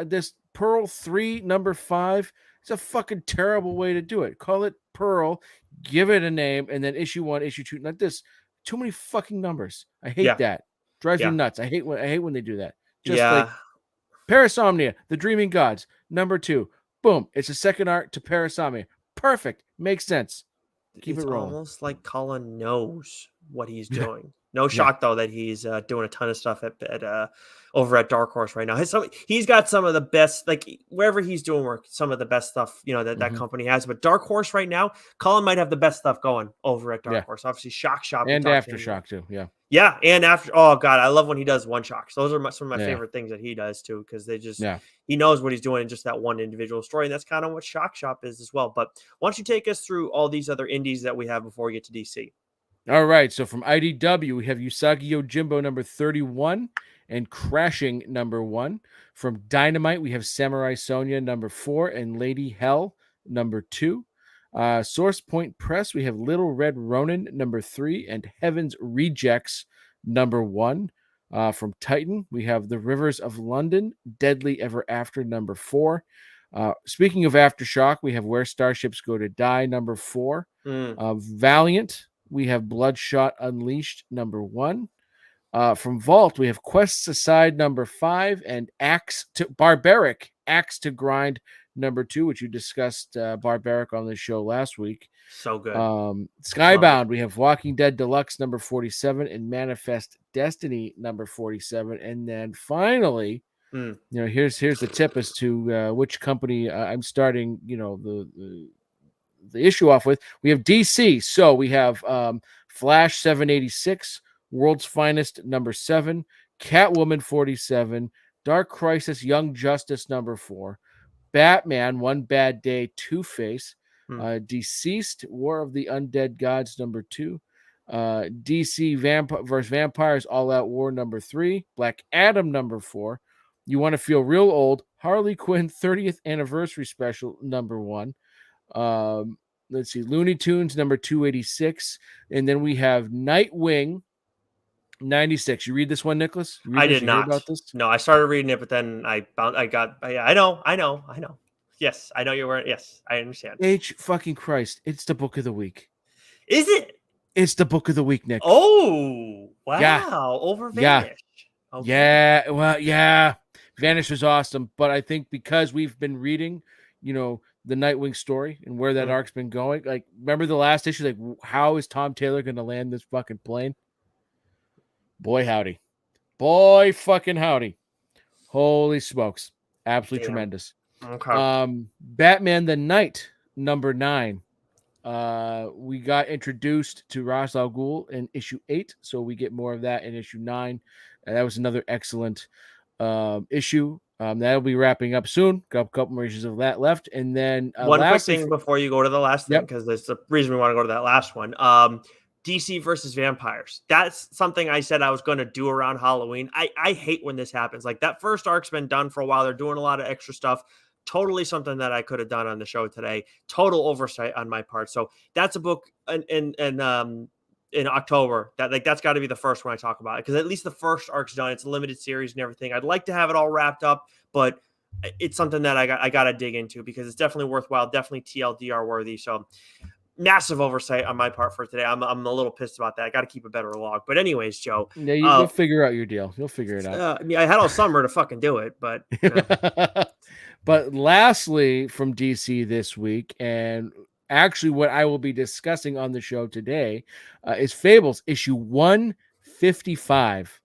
this Pearl 3 number 5. It's a fucking terrible way to do it. Call it Pearl, give it a name, and then issue 1, issue 2. Not this. Too many fucking numbers. I hate Yeah, that. Drives me yeah, nuts. I hate when they do that. Just like yeah. Parasomnia, The Dreaming Gods, number 2. Boom. It's a second arc to Parasomnia. Perfect. Makes sense. Keep it It's rolling. almost like Colin knows what he's Yeah. doing. No Yeah. shock though that he's doing a ton of stuff at over at Dark Horse right now. He's got some of the best, like wherever he's doing work, some of the best stuff that Hmm. company has. But Dark Horse right now, Colin might have the best stuff going over at Dark Yeah. Horse. Obviously, Shock Shop we And talked to him. Aftershock too. Yeah. Yeah, and after oh god, I love when he does one shots. Those are some of my Yeah. favorite things that he does too, because Yeah. he knows what he's doing in just that one individual story, and that's kind of what Shock Shop is as well. But why don't you take us through all these other indies that we have before we get to DC? All right. So from IDW, we have Usagi Yojimbo number 31 and Crashing number 1. From Dynamite, we have Samurai Sonia number 4 and Lady Hell number 2. Source Point Press, we have Little Red Ronin number 3 and Heaven's Rejects number 1. From Titan, we have The Rivers of London, Deadly Ever After number 4. Speaking of Aftershock, we have Where Starships Go to Die number 4. Mm, Valiant, we have Bloodshot Unleashed number 1. From Vault, we have Quests Aside number 5 and Barbaric Axe to Grind number 2, which you discussed Barbaric on the show last week. so good. Love it. Skybound, we have Walking Dead Deluxe number 47 and Manifest Destiny number 47. And then finally, Mm, here's the tip as to which company I'm starting, the issue off with. We have DC. So we have Flash 786, World's Finest number 7, Catwoman 47, Dark Crisis Young Justice number 4, Batman One Bad Day Two-Face, mm. Deceased War of the Undead Gods number 2, DC versus Vampires All Out War number 3, Black Adam number 4, You Want to Feel Real Old, Harley Quinn 30th Anniversary Special number 1, let's see, Looney Tunes number 286, and then we have Nightwing 96. You read this one, Nicholas? You read I this? did You hear not. about this? No, I started reading it, but then I got. Yeah, I know. Yes, I know you were. Yes, I understand. H fucking Christ! It's the book of the week. Is it? It's the book of the week, Nick. Oh Yeah, wow! Over yeah, Vanish. Okay. yeah. Well, yeah. Vanish was awesome, but I think because we've been reading, the Nightwing story and where that Mm. arc's been going. Like, remember the last issue? Like, how is Tom Taylor going to land this fucking plane? Boy, howdy. Boy, fucking howdy. Holy smokes. Absolutely Damn. tremendous. Okay. Batman the Knight, number 9. We got introduced to Ra's al Ghul in issue 8, so we get more of that in issue 9. And that was another excellent issue. That'll be wrapping up soon. Got a couple more issues of that left. And then One quick thing before you go to the last thing, yep. because there's the reason we want to go to that last one. DC versus vampires. That's something I said I was going to do around Halloween. I hate when this happens. Like, that first arc's been done for a while. They're doing a lot of extra stuff. Totally something that I could have done on the show today. Total oversight on my part. So that's a book in October. That's got to be the first one I talk about, because at least the first arc's done. It's a limited series and everything. I'd like to have it all wrapped up, but it's something that I got to dig into, because it's definitely worthwhile, definitely TLDR worthy. So massive oversight on my part for today. I'm a little pissed about that. I got to keep a better log. But anyways, Joe, Yeah, you'll figure out your deal. You'll figure it out. I mean, I had all summer to fucking do it, but. But lastly, from DC this week, and actually what I will be discussing on the show today, is Fables issue 155.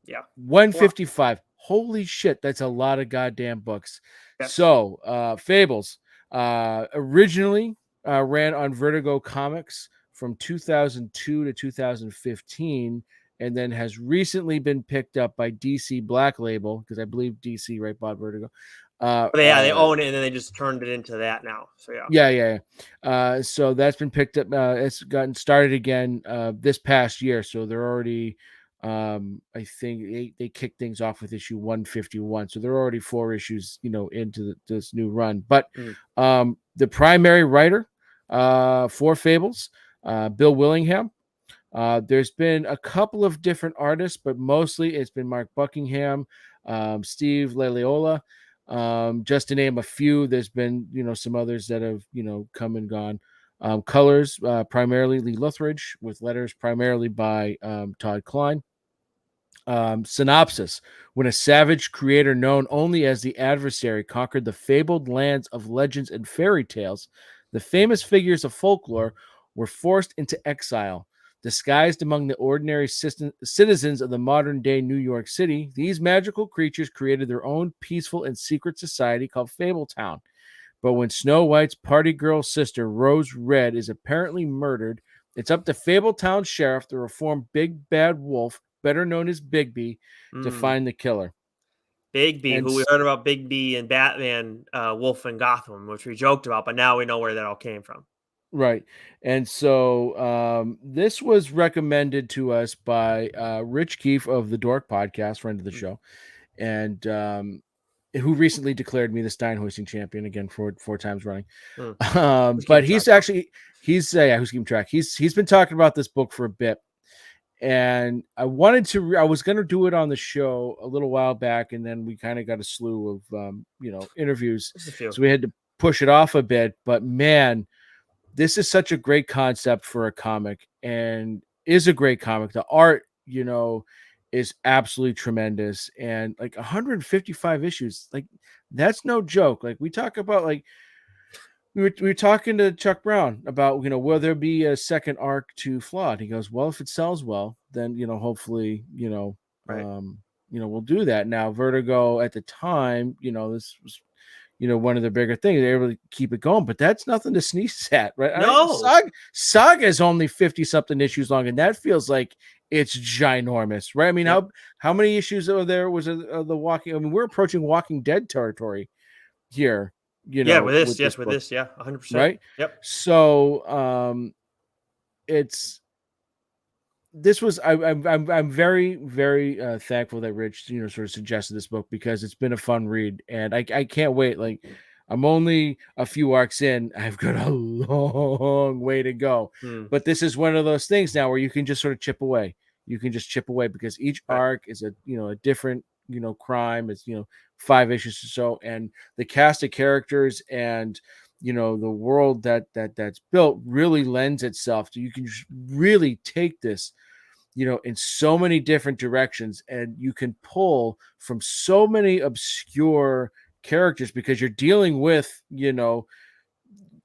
Yeah. 155. Wow. Holy shit, that's a lot of goddamn books. Yes. So, Fables originally ran on Vertigo Comics from 2002 to 2015, and then has recently been picked up by DC Black Label, because I believe DC bought Vertigo. They own it, and then they just turned it into that now. So yeah. So that's been picked up. It's gotten started again this past year. So they're already, I think they kicked things off with issue 151. So they're already 4 issues, into this new run. But the primary writer for Fables, Bill Willingham. There's been a couple of different artists, but mostly it's been Mark Buckingham, Steve Lailiola, just to name a few. There's been, some others that have, come and gone. Colors, primarily Lee Luthridge, with letters primarily by Todd Klein. Synopsis: when a savage creator known only as the Adversary conquered the fabled lands of legends and fairy tales, the famous figures of folklore were forced into exile. Disguised among the ordinary citizens of the modern-day New York City, these magical creatures created their own peaceful and secret society called Fabletown. But when Snow White's party girl sister, Rose Red, is apparently murdered, it's up to Fabletown Sheriff, the reformed Big Bad Wolf, better known as Bigby, to find the killer. Bigby, who we heard about Bigby and Batman, Wolf and Gotham, which we joked about, but now we know where that all came from. Right. And so this was recommended to us by Rich Keefe of the Dork Podcast, friend of the show, and who recently declared me the Stein hoisting champion again for 4 times running. But he's who's keeping track. He's been talking about this book for a bit, and I was going to do it on the show a little while back, and then we kind of got a slew of interviews, so we had to push it off a bit. But man, this is such a great concept for a comic, and is a great comic. The art, is absolutely tremendous, and like 155 issues, like that's no joke. Like, we talk about, like, we were talking to Chuck Brown about, will there be a second arc to Flawed? He goes, well, if it sells well, then hopefully we'll do that. Now, Vertigo at the time, this was one of the bigger things. They were able to keep it going, but that's nothing to sneeze at, right? No, Saga is only 50 something issues long, and that feels like it's ginormous, right? I mean, how many issues are there? Was the Walking? I mean, we're approaching Walking Dead territory here. with this, 100%, right? Yep. So, I'm very, very thankful that Rich, sort of suggested this book, because it's been a fun read, and I can't wait. Like, I'm only a few arcs in. I've got a long way to go, but this is one of those things now where you can just sort of chip away. You can just chip away, because each arc is a different crime. It's 5 issues or so, and the cast of characters and the world that's built really lends itself to, you can just really take this in so many different directions, and you can pull from so many obscure characters because you're dealing with,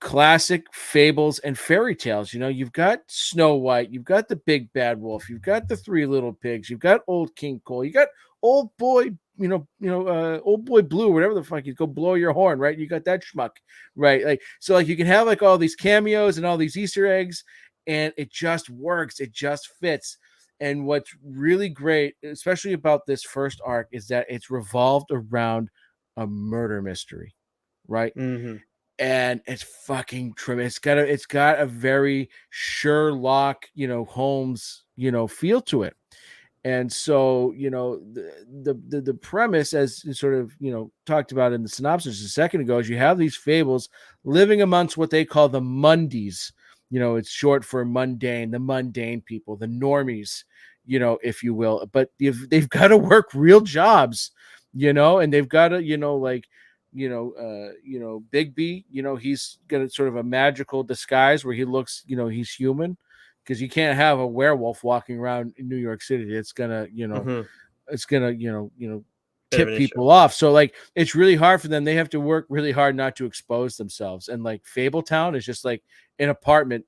classic fables and fairy tales. You've got Snow White, you've got the big bad wolf, you've got the three little pigs, you've got old King Cole, you got old boy, old boy Blue, whatever the fuck, you go blow your horn, right? You got that schmuck, right? Like, so like you can have like all these cameos and all these Easter eggs, and it just works, it just fits. And what's really great, especially about this first arc, is that it's revolved around a murder mystery, right? Hmm. And it's fucking trim. It's got a very Sherlock, Holmes, feel to it. And so, the premise, as sort of, talked about in the synopsis a second ago, is you have these fables living amongst what they call the Mundies. It's short for mundane, the mundane people, the normies, if you will. But they've got to work real jobs, and they've got to, like, Big B, he's got sort of a magical disguise where he looks, he's human, because you can't have a werewolf walking around in New York City. It's gonna, Hmm. it's gonna, Bit of tip an issue. people off. So like, it's really hard for them. They have to work really hard not to expose themselves. And like Fabletown is just like an apartment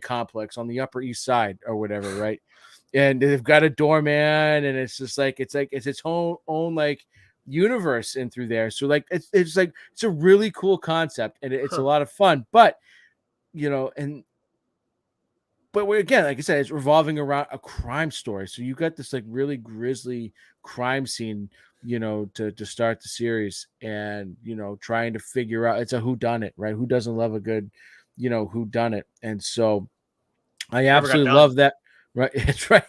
complex on the Upper East Side or whatever, right? And they've got a doorman, and it's just like it's its own like universe in through there. So like it's like it's a really cool concept, and it's a Huh. lot of fun. But and again, like I said, it's revolving around a crime story. So you got this like really grisly crime scene, to start the series, and trying to figure out, it's a who done it, right? Who doesn't love a good, who done it? And so I Never got absolutely done. love that. Right. It's right.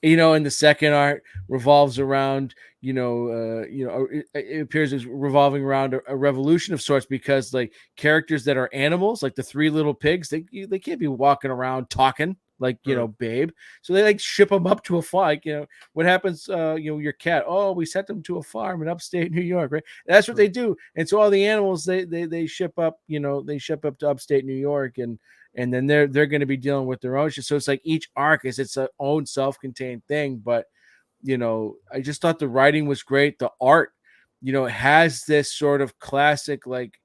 And the second art revolves around, it appears as revolving around a revolution of sorts, because like characters that are animals, like the three little pigs, they can't be walking around talking like, Mm. Babe. So they like ship them up to a farm. Like, what happens, your cat, oh, we sent them to a farm in upstate New York, right? That's what Mm. they do. And so all the animals, they ship up, they ship up to upstate New York, and then they're going to be dealing with their own shit. So it's like each arc is its own self-contained thing. But I just thought the writing was great. The art, has this sort of classic, like,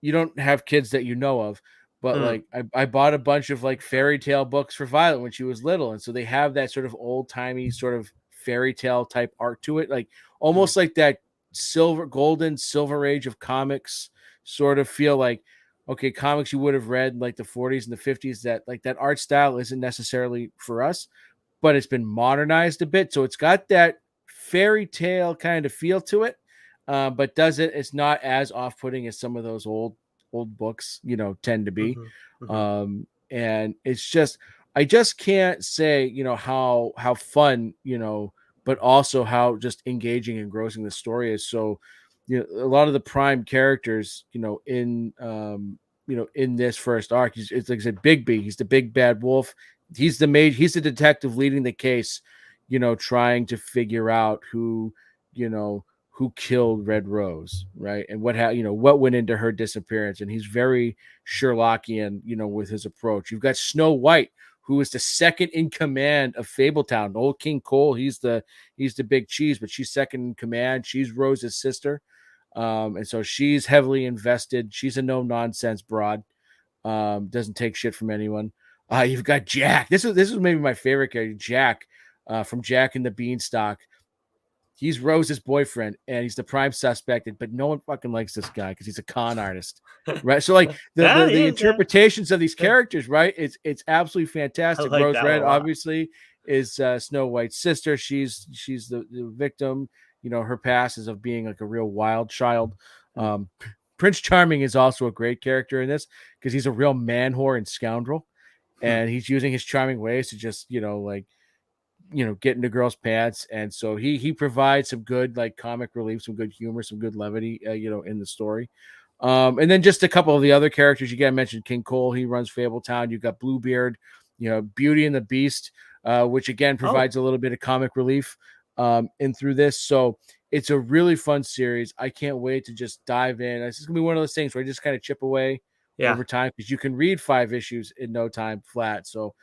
you don't have kids that you know of, but Mm. like I bought a bunch of like fairy tale books for Violet when she was little, and so they have that sort of old timey sort of fairy tale type art to it, like Mm. almost like that silver age of comics sort of feel. Like, okay, comics you would have read like the 40s and the 50s, that like that art style isn't necessarily for us, but it's been modernized a bit. So it's got that fairy tale kind of feel to it, but it's not as off putting as some of those old books, tend to be. Hmm. Hmm. And it's just, I just can't say, how fun, but also how just engaging and engrossing the story is. So, a lot of the prime characters, in this first arc, it's like I said, Big B, he's the big bad wolf. He's the detective leading the case, trying to figure out you know, who killed Red Rose, right? And what went into her disappearance. And he's very Sherlockian, with his approach. You've got Snow White, who is the second in command of Fabletown. Old King Cole, he's the big cheese, but she's second in command. She's Rose's sister. And so she's heavily invested. She's a no nonsense broad. Doesn't take shit from anyone. You've got Jack. This is maybe my favorite character, Jack, from Jack and the Beanstalk. He's Rose's boyfriend, and he's the prime suspect. But no one fucking likes this guy because he's a con artist, right? So like the, Yeah, the he the is. Yeah. interpretations of these Yeah. characters, right? It's absolutely I fantastic. like Rose that one Red, a lot. obviously, is Snow White's sister. She's the victim. Her past is of being like a real wild child. Mm. Um, Prince Charming is also a great character in this because he's a real man whore and scoundrel, Hmm. and he's using his charming ways to just like get into girls' pants. And so he provides some good like comic relief, some good humor, some good levity, in the story. And then just a couple of the other characters you got mentioned. King Cole, he runs Fabletown. You've got Bluebeard, Beauty and the Beast, which again Oh, provides a little bit of comic relief in through this. So it's a really fun series. I can't wait to just dive in. It's just gonna be one of those things where I just kind of chip away yeah. over time, because you can read 5 issues in no time flat. So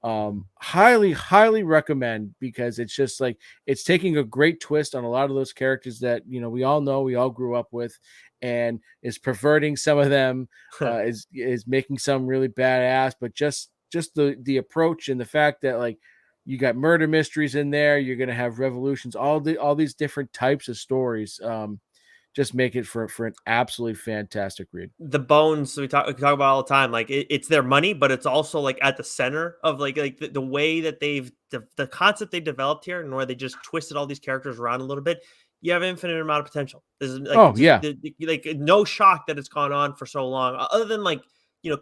Highly recommend, because it's just like it's taking a great twist on a lot of those characters that we all know, we all grew up with, and is perverting some of them, is making some really badass, but just the approach and the fact that like you got murder mysteries in there, you're gonna have revolutions, all these different types of stories. Just make it for an absolutely fantastic read. The bones we talk about all the time, like it's their money, but it's also like at the center of like the way that the concept they developed here, and where they just twisted all these characters around a little bit. You have infinite amount of potential. This is like Oh yeah. like no shock that it's gone on for so long, other than like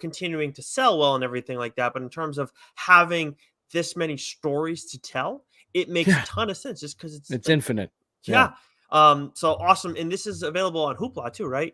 continuing to sell well and everything like that. But in terms of having this many stories to tell, it makes a Yeah, ton of sense just because it's it's like infinite. Yeah. yeah. So awesome, and this is available on Hoopla too, right?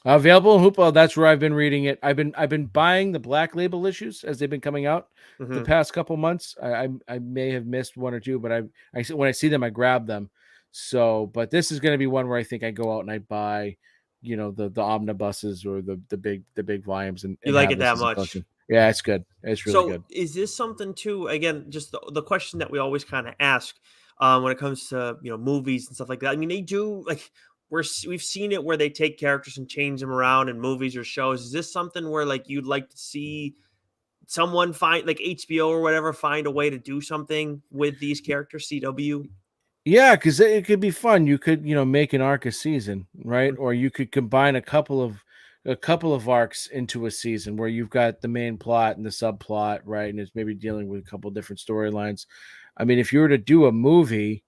Available in Hoopla. That's where I've been reading it. I've been buying the Black Label issues as they've been coming out the Hmm. past couple months. I may have missed one or two, but when I see them, I grab them. So, but this is going to be one where I think I go out and I buy, the omnibuses or the big volumes, and You like have it this that as a much. collection. Yeah, it's good. It's really So good. is this something too? Again, just the question that we always kind of ask when it comes to movies and stuff like that. I mean, they do like we've seen it where they take characters and change them around in movies or shows. Is this something where like you'd like to see someone find like HBO or whatever find a way to do something with these characters? CW. Yeah, because it could be fun. You could, make an arc a season, right? Mhm. Or you could combine a couple of arcs into a season where you've got the main plot and the subplot, right? And it's maybe dealing with a couple different storylines. I mean, if you were to do a movie,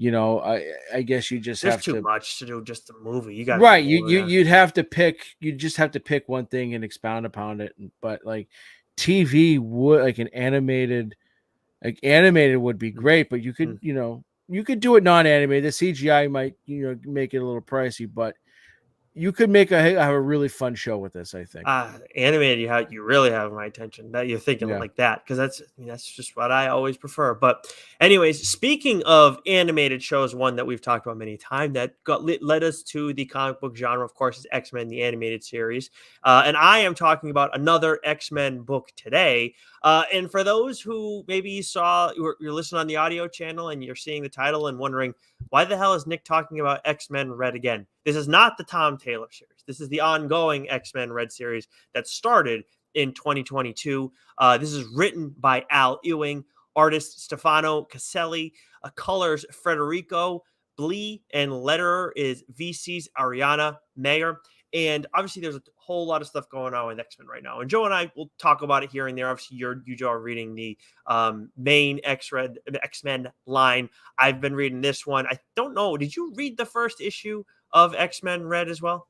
I guess you just There's have too to. much to do just a movie. You got to do Right, you more. you Yeah. you'd have to pick. You just have to pick one thing and expound upon it. But like TV would like an animated would be great, but you could do it non-animated. The CGI might make it a little pricey, but you could have a really fun show with this, I think. Animated, you really have my attention. That you're thinking Yeah. like that because that's just what I always prefer. But, anyways, speaking of animated shows, one that we've talked about many times that led us to the comic book genre, of course, is X Men, the animated series. And I am talking about another X Men book today. And for those who maybe you're listening on the audio channel and you're seeing the title and wondering, why the hell is Nick talking about X-Men Red again? This is not the Tom Taylor series. This is the ongoing X-Men Red series that started in 2022. This is written by Al Ewing, artist Stefano Caselli, colors Federico Blee, and letterer is VC's Ariana Mayer. And obviously, there's a whole lot of stuff going on with X-Men right now. And Joe and I will talk about it here and there. Obviously, you Joe, are reading the main X-Men line. I've been reading this one. I don't know. Did you read the first issue of X-Men Red as well?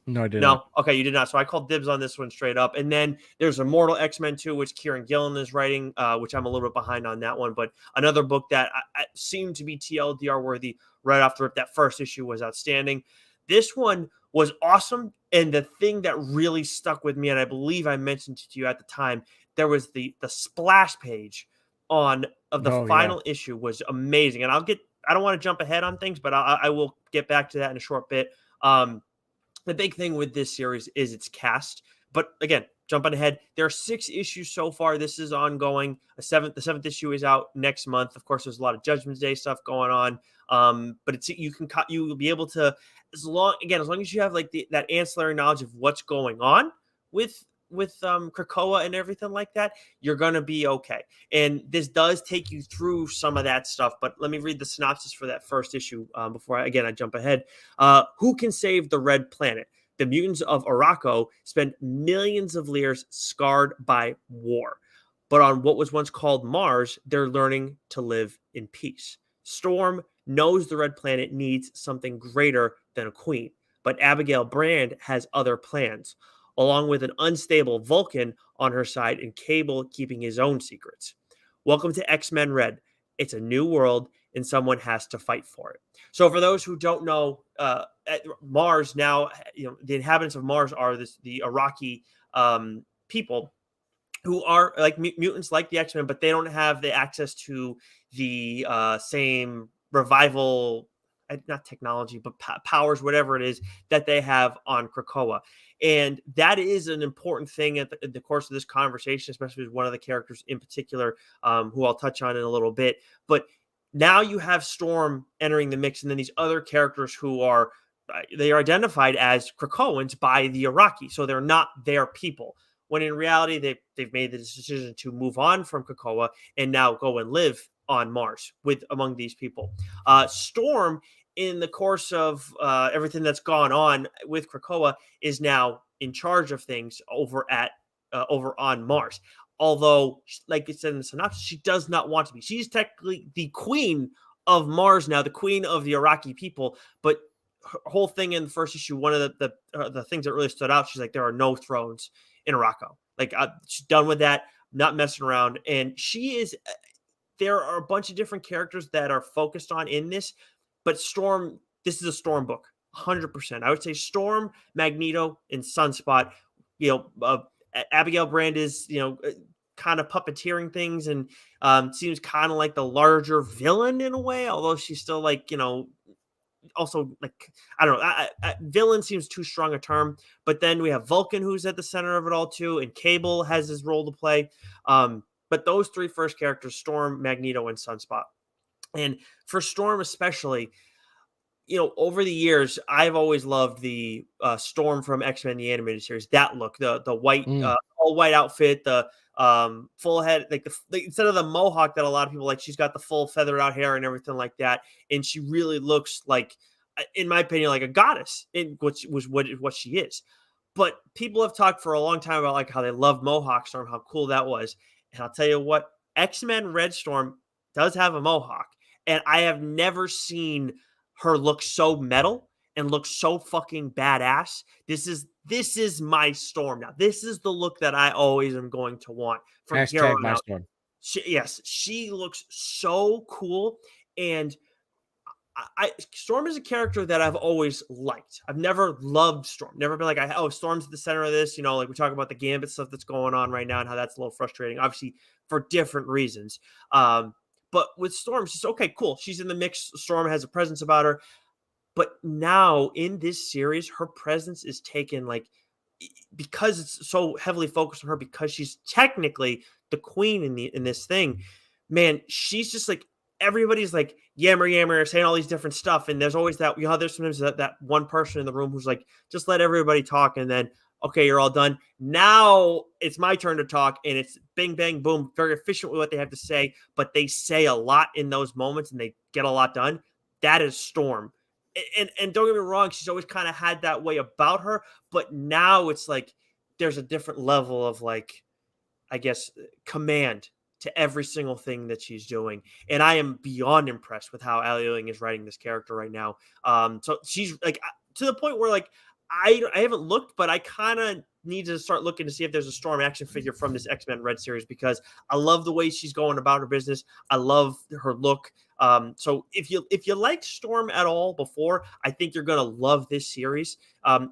No, I did not. No. Okay, you did not. So I called dibs on this one straight up. And then there's Immortal X-Men 2, which Kieran Gillen is writing, which I'm a little bit behind on that one. But another book that seemed to be TLDR worthy right off the rip. That first issue was outstanding. This one was awesome. And the thing that really stuck with me, and I believe I mentioned to you at the time, there was the splash page of the Oh yeah. final issue was amazing. And I don't want to jump ahead on things, but I will get back to that in a short bit. The big thing with this series is its cast. But again, jumping ahead, there are 6 issues so far. This is ongoing. The seventh issue is out next month. Of course, there's a lot of Judgment Day stuff going on. But you will be able to, as long as you have like that ancillary knowledge of what's going on with Krakoa and everything like that, you're gonna be okay. And this does take you through some of that stuff. But let me read the synopsis for that first issue before I jump ahead. Who can save the Red Planet? The mutants of Araco spend millions of years scarred by war. But on what was once called Mars, they're learning to live in peace. Storm knows the Red Planet needs something greater than a queen, but Abigail Brand has other plans, along with an unstable Vulcan on her side and Cable keeping his own secrets. Welcome to X-Men Red. It's a new world, and someone has to fight for it. So, for those who don't know, Mars now, the inhabitants of Mars are the Iraqi people who are like mutants, like the X-Men, but they don't have the access to the same revival, not technology, but powers, whatever it is that they have on Krakoa. And that is an important thing at the course of this conversation, especially with one of the characters in particular, who I'll touch on in a little bit. But now you have Storm entering the mix, and then these other characters who are they are identified as Krakoans by the Iraqi, so they're not their people. When in reality, they've made the decision to move on from Krakoa and now go and live on Mars with among these people. Storm, in the course of everything that's gone on with Krakoa, is now in charge of things over on Mars. Although, like it said in the synopsis, she does not want to be. She's technically the queen of Mars now, the queen of the Iraqi people. But her whole thing in the first issue, one of the things that really stood out, she's like, there are no thrones in Morocco. Like, she's done with that, not messing around. And she is. There are a bunch of different characters that are focused on in this, but Storm. This is a Storm book, 100%. I would say Storm, Magneto, and Sunspot. Abigail Brand is kind of puppeteering things and seems kind of like the larger villain in a way, although she's still like also like I don't know. Villain seems too strong a term, but then we have Vulcan who's at the center of it all too, and Cable has his role to play. But those three first characters, Storm, Magneto, and Sunspot, and for Storm especially, over the years, I've always loved the Storm from X-Men the animated series. That look, the white all white outfit, the full head, like instead of the mohawk that a lot of people like, she's got the full feathered out hair and everything like that, and she really looks like, in my opinion, like a goddess in what she is. But people have talked for a long time about like how they love Mohawk Storm, how cool that was, and I'll tell you what, X-Men Red Storm does have a mohawk, and I have never seen her look so metal and look so fucking badass. This is my Storm now. This is the look that I always am going to want from here on out. Storm. She looks so cool, and Storm is a character that I've always liked. I've never loved Storm. Never been like, Storm's at the center of this. Like we talk about the Gambit stuff that's going on right now and how that's a little frustrating, obviously for different reasons. But with Storm, she's okay, cool. She's in the mix. Storm has a presence about her. But now in this series, her presence is taken like, because it's so heavily focused on her, because she's technically the queen in this thing, man, she's just like, everybody's like yammer, saying all these different stuff. And there's always that, there's sometimes that one person in the room who's like, just let everybody talk. And then, okay, you're all done. Now it's my turn to talk, and it's bing, bang, boom, very efficient with what they have to say, but they say a lot in those moments and they get a lot done. That is Storm. And don't get me wrong, she's always kind of had that way about her, but now it's like there's a different level of like, I guess, command to every single thing that she's doing. And I am beyond impressed with how Ali Ewing is writing this character right now. So she's like to the point where like I haven't looked, but I kind of need to start looking to see if there's a Storm action figure from this X-Men Red series, because I love the way she's going about her business. I love her look. So if you liked Storm at all before, I think you're going to love this series.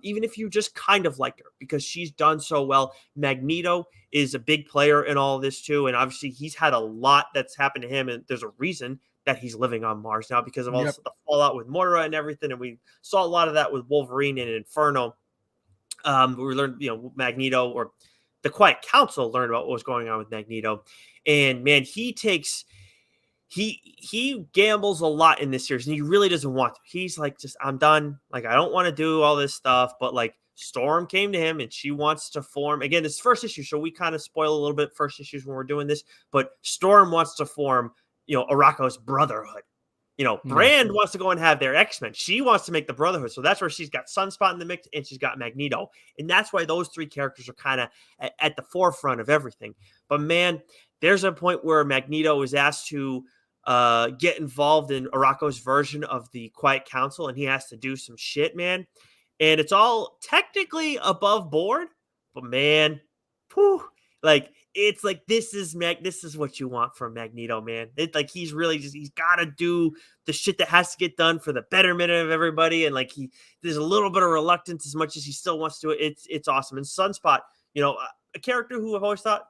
Even if you just kind of liked her, because she's done so well. Magneto is a big player in all of this too. And obviously he's had a lot that's happened to him. And there's a reason that he's living on Mars now, because of all the fallout with Moira and everything. And we saw a lot of that with Wolverine and Inferno. We learned, Magneto, or the Quiet Council learned about what was going on with Magneto. And man, he gambles a lot in this series, and he really doesn't want to. He's like, just, I'm done. Like, I don't want to do all this stuff, but like Storm came to him and she wants to form, again, this first issue, so we kind of spoil a little bit first issues when we're doing this, but Storm wants to form, Arako's Brotherhood. Brand wants to go and have their X-Men. She wants to make the Brotherhood. So that's where she's got Sunspot in the mix, and she's got Magneto. And that's why those three characters are kind of at the forefront of everything. But man, there's a point where Magneto is asked to get involved in Arako's version of the Quiet Council, and he has to do some shit, man. And it's all technically above board, but man, it's like, this is what you want from Magneto, man. It's like he's got to do the shit that has to get done for the betterment of everybody, and like there's a little bit of reluctance as much as he still wants to do it. It's awesome. And Sunspot, a character who I've always thought,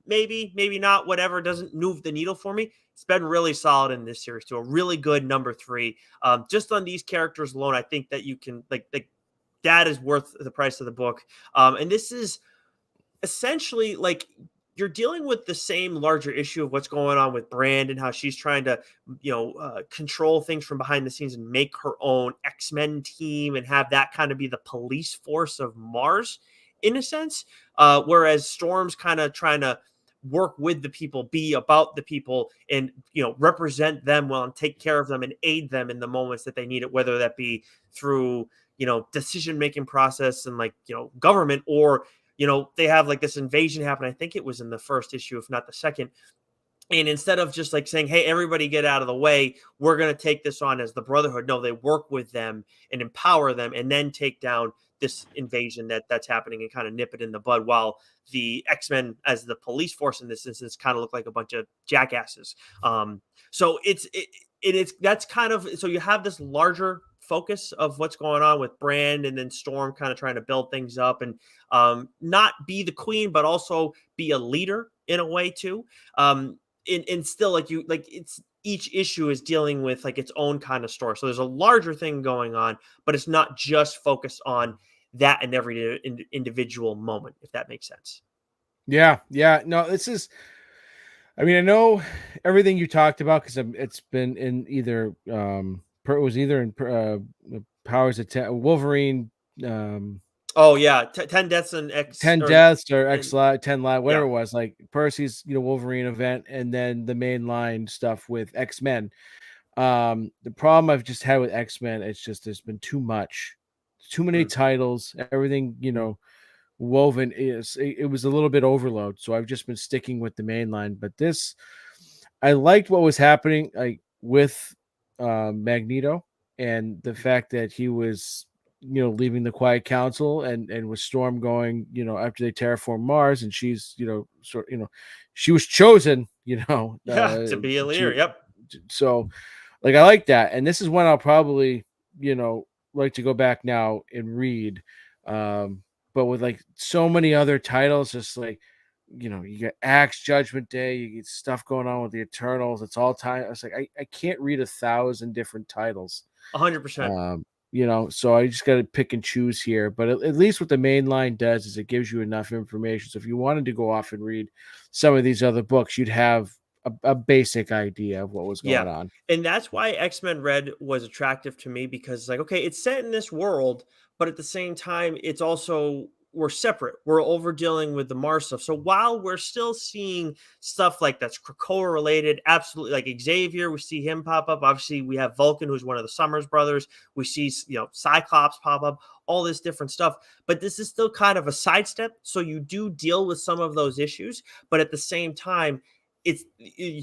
maybe not, whatever, doesn't move the needle for me. It's been really solid in this series, to a really good number 3. Just on these characters alone, I think that you can like that is worth the price of the book. And this is essentially like you're dealing with the same larger issue of what's going on with Brand and how she's trying to, control things from behind the scenes and make her own X-Men team and have that kind of be the police force of Mars in a sense. Whereas Storm's kind of trying to work with the people, be about the people, and represent them well and take care of them and aid them in the moments that they need it, whether that be through decision making process and government, or they have like this invasion happen. I think it was in the first issue, if not the second. And instead of just like saying, hey, everybody get out of the way, we're going to take this on as the Brotherhood. No, they work with them and empower them and then take down this invasion that's happening and kind of nip it in the bud, while the X-Men as the police force in this instance kind of look like a bunch of jackasses. So that's kind of, so you have this larger focus of what's going on with Brand, and then Storm kind of trying to build things up and not be the queen, but also be a leader in a way too. And still it's each issue is dealing with like its own kind of story. So there's a larger thing going on, but it's not just focused on that in every individual moment, if that makes sense. Yeah. No, this is. I mean, I know everything you talked about because it's been in either. It was either in Powers of Wolverine. Oh yeah, 10 deaths and X 10 or deaths or and, X Live, 10 Live, yeah. whatever it was, like Percy's, Wolverine event, and then the mainline stuff with X-Men. The problem I've just had with X-Men, it's just there's been too many titles, everything, woven it was a little bit overload. So I've just been sticking with the mainline. But this, I liked what was happening like with Magneto, and the fact that he was leaving the Quiet Council, and with Storm going, after they terraform Mars, and she's she was chosen, Yeah, to be a leader. Yep. so like I like that. And this is when I'll probably like to go back now and read, but with like so many other titles, just like you get Axe, Judgment Day, you get stuff going on with the Eternals. It's all time. I was like, I can't read 1,000 different titles. 100%. So I just got to pick and choose here. But at least what the main line does is it gives you enough information. So if you wanted to go off and read some of these other books, you'd have a basic idea of what was Yeah. going on. And that's why X-Men Red was attractive to me, because it's like, okay, it's set in this world, but at the same time, it's also, we're separate. We're over dealing with the Mars stuff. So while we're still seeing stuff like that's Krakoa related, absolutely, like Xavier, we see him pop up. Obviously, we have Vulcan, who's one of the Summers brothers. We see, Cyclops pop up, all this different stuff. But this is still kind of a sidestep. So you do deal with some of those issues, but at the same time, it's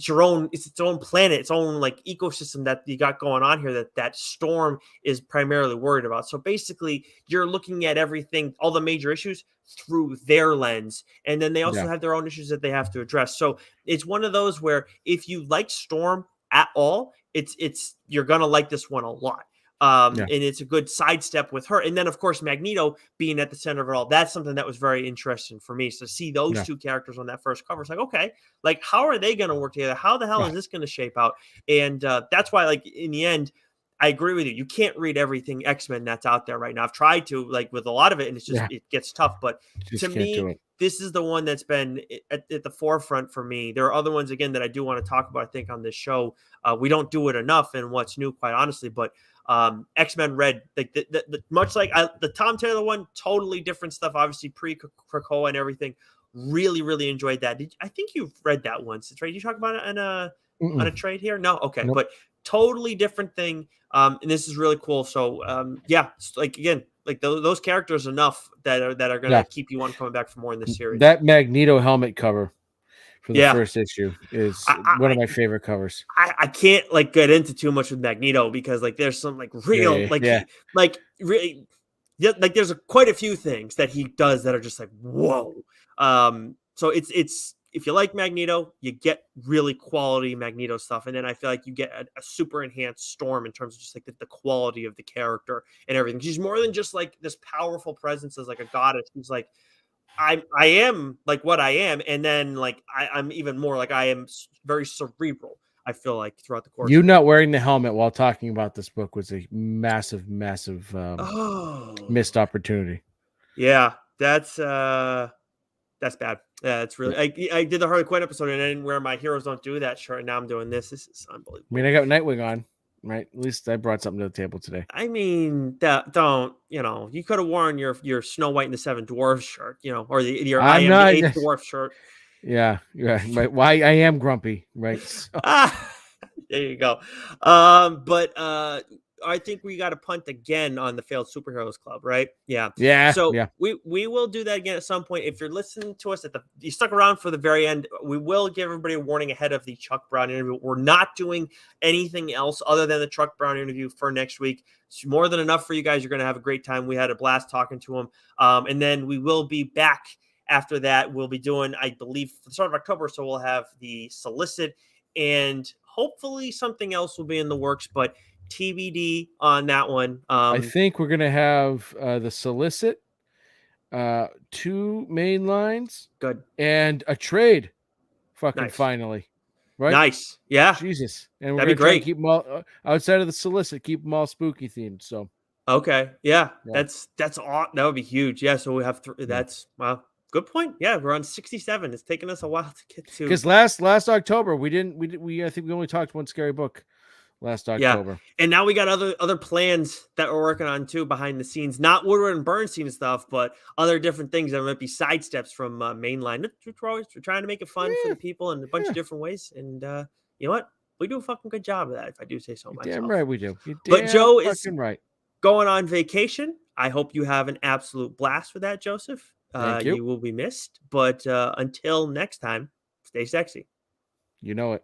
your own, it's its own planet, its own like ecosystem that you got going on here, that Storm is primarily worried about. So basically you're looking at everything, all the major issues through their lens, and then they also have their own issues that they have to address. So it's one of those where if you like Storm at all, it's you're gonna like this one a lot. And it's a good sidestep with her. And then, of course, Magneto being at the center of it all. That's something that was very interesting for me. So to see those two characters on that first cover, it's like, okay, like, how are they going to work together? How the hell is this going to shape out? And that's why, like, in the end, I agree with you. You can't read everything X-Men that's out there right now. I've tried to, like, with a lot of it, and it's just, it gets tough. But to me, this is the one that's been at the forefront for me. There are other ones, again, that I do want to talk about, I think, on this show. We don't do it enough in What's New, quite honestly, but X-Men Red, like much like the Tom Taylor one, totally different stuff, obviously pre-Krakoa and everything. Really, really enjoyed that. I think you've read that once, right? You talk about it on a trade here? No? Okay. Nope. But totally different thing. And this is really cool. So like, again, like those characters enough that are going to keep you on coming back for more in this series. That Magneto helmet cover for the first issue is one of my favorite covers. I can't like get into too much with Magneto, because like there's some like real really like there's quite a few things that he does that are just like, whoa. So it's if you like Magneto, you get really quality Magneto stuff, and then I feel like you get a super enhanced Storm in terms of just like the quality of the character and everything. She's more than just like this powerful presence as like a goddess. She's like, I am like what I am, and then like I'm even more like I am very cerebral. I feel like throughout the course You of it. not wearing the helmet while talking about this book was a massive, massive Oh, missed opportunity. yeah, that's bad. Yeah, it's really. I did the Harley Quinn episode and I didn't wear my Heroes Don't Do That shirt, and now I'm doing this. This is I mean, unbelievable. I got Nightwing on, right? At least I brought something to the table today. I mean, that don't you could have worn your Snow White and the Seven Dwarfs shirt, or your I I'm am the not. Eighth Dwarf shirt. Yeah, yeah. Right. Why I am grumpy, right? So, Ah, there you go. But I think we got to punt again on the failed superheroes club, right? Yeah. yeah, So yeah. we will do that again at some point. If you're listening to us you stuck around for the very end, we will give everybody a warning ahead of the Chuck Brown interview. We're not doing anything else other than the Chuck Brown interview for next week. It's more than enough for you guys. You're going to have a great time. We had a blast talking to him. And then we will be back after that. We'll be doing, I believe, the start of October. So we'll have the solicit and hopefully something else will be in the works, but TBD on that one. I think we're gonna have the solicit, 2 main lines, Good. and a trade. Fucking Nice. finally, right? Nice. Yeah. Jesus, and we're That'd gonna be try and great. keep them all outside of the solicit. Keep them all spooky themed. So Okay. Yeah. yeah, That's all. That would be huge. Yeah. So we have yeah. that's wow. Good point. Yeah, we're on 67. It's taken us a while to get to. Because last October we I think we only talked one scary book last Yeah, October. and now we got other plans that we're working on too behind the scenes. Not Woodward and Bernstein stuff, but other different things that might be sidesteps from mainline. We're trying to make it fun for Yeah, the people in a bunch yeah. of different ways. And you know what? We do a fucking good job of that, if I do say so You're damn myself. right we do. You're But damn Joe is fucking right. going on vacation. I hope you have an absolute blast with that, Joseph. Thank you. You will be missed. But until next time, stay sexy. You know it.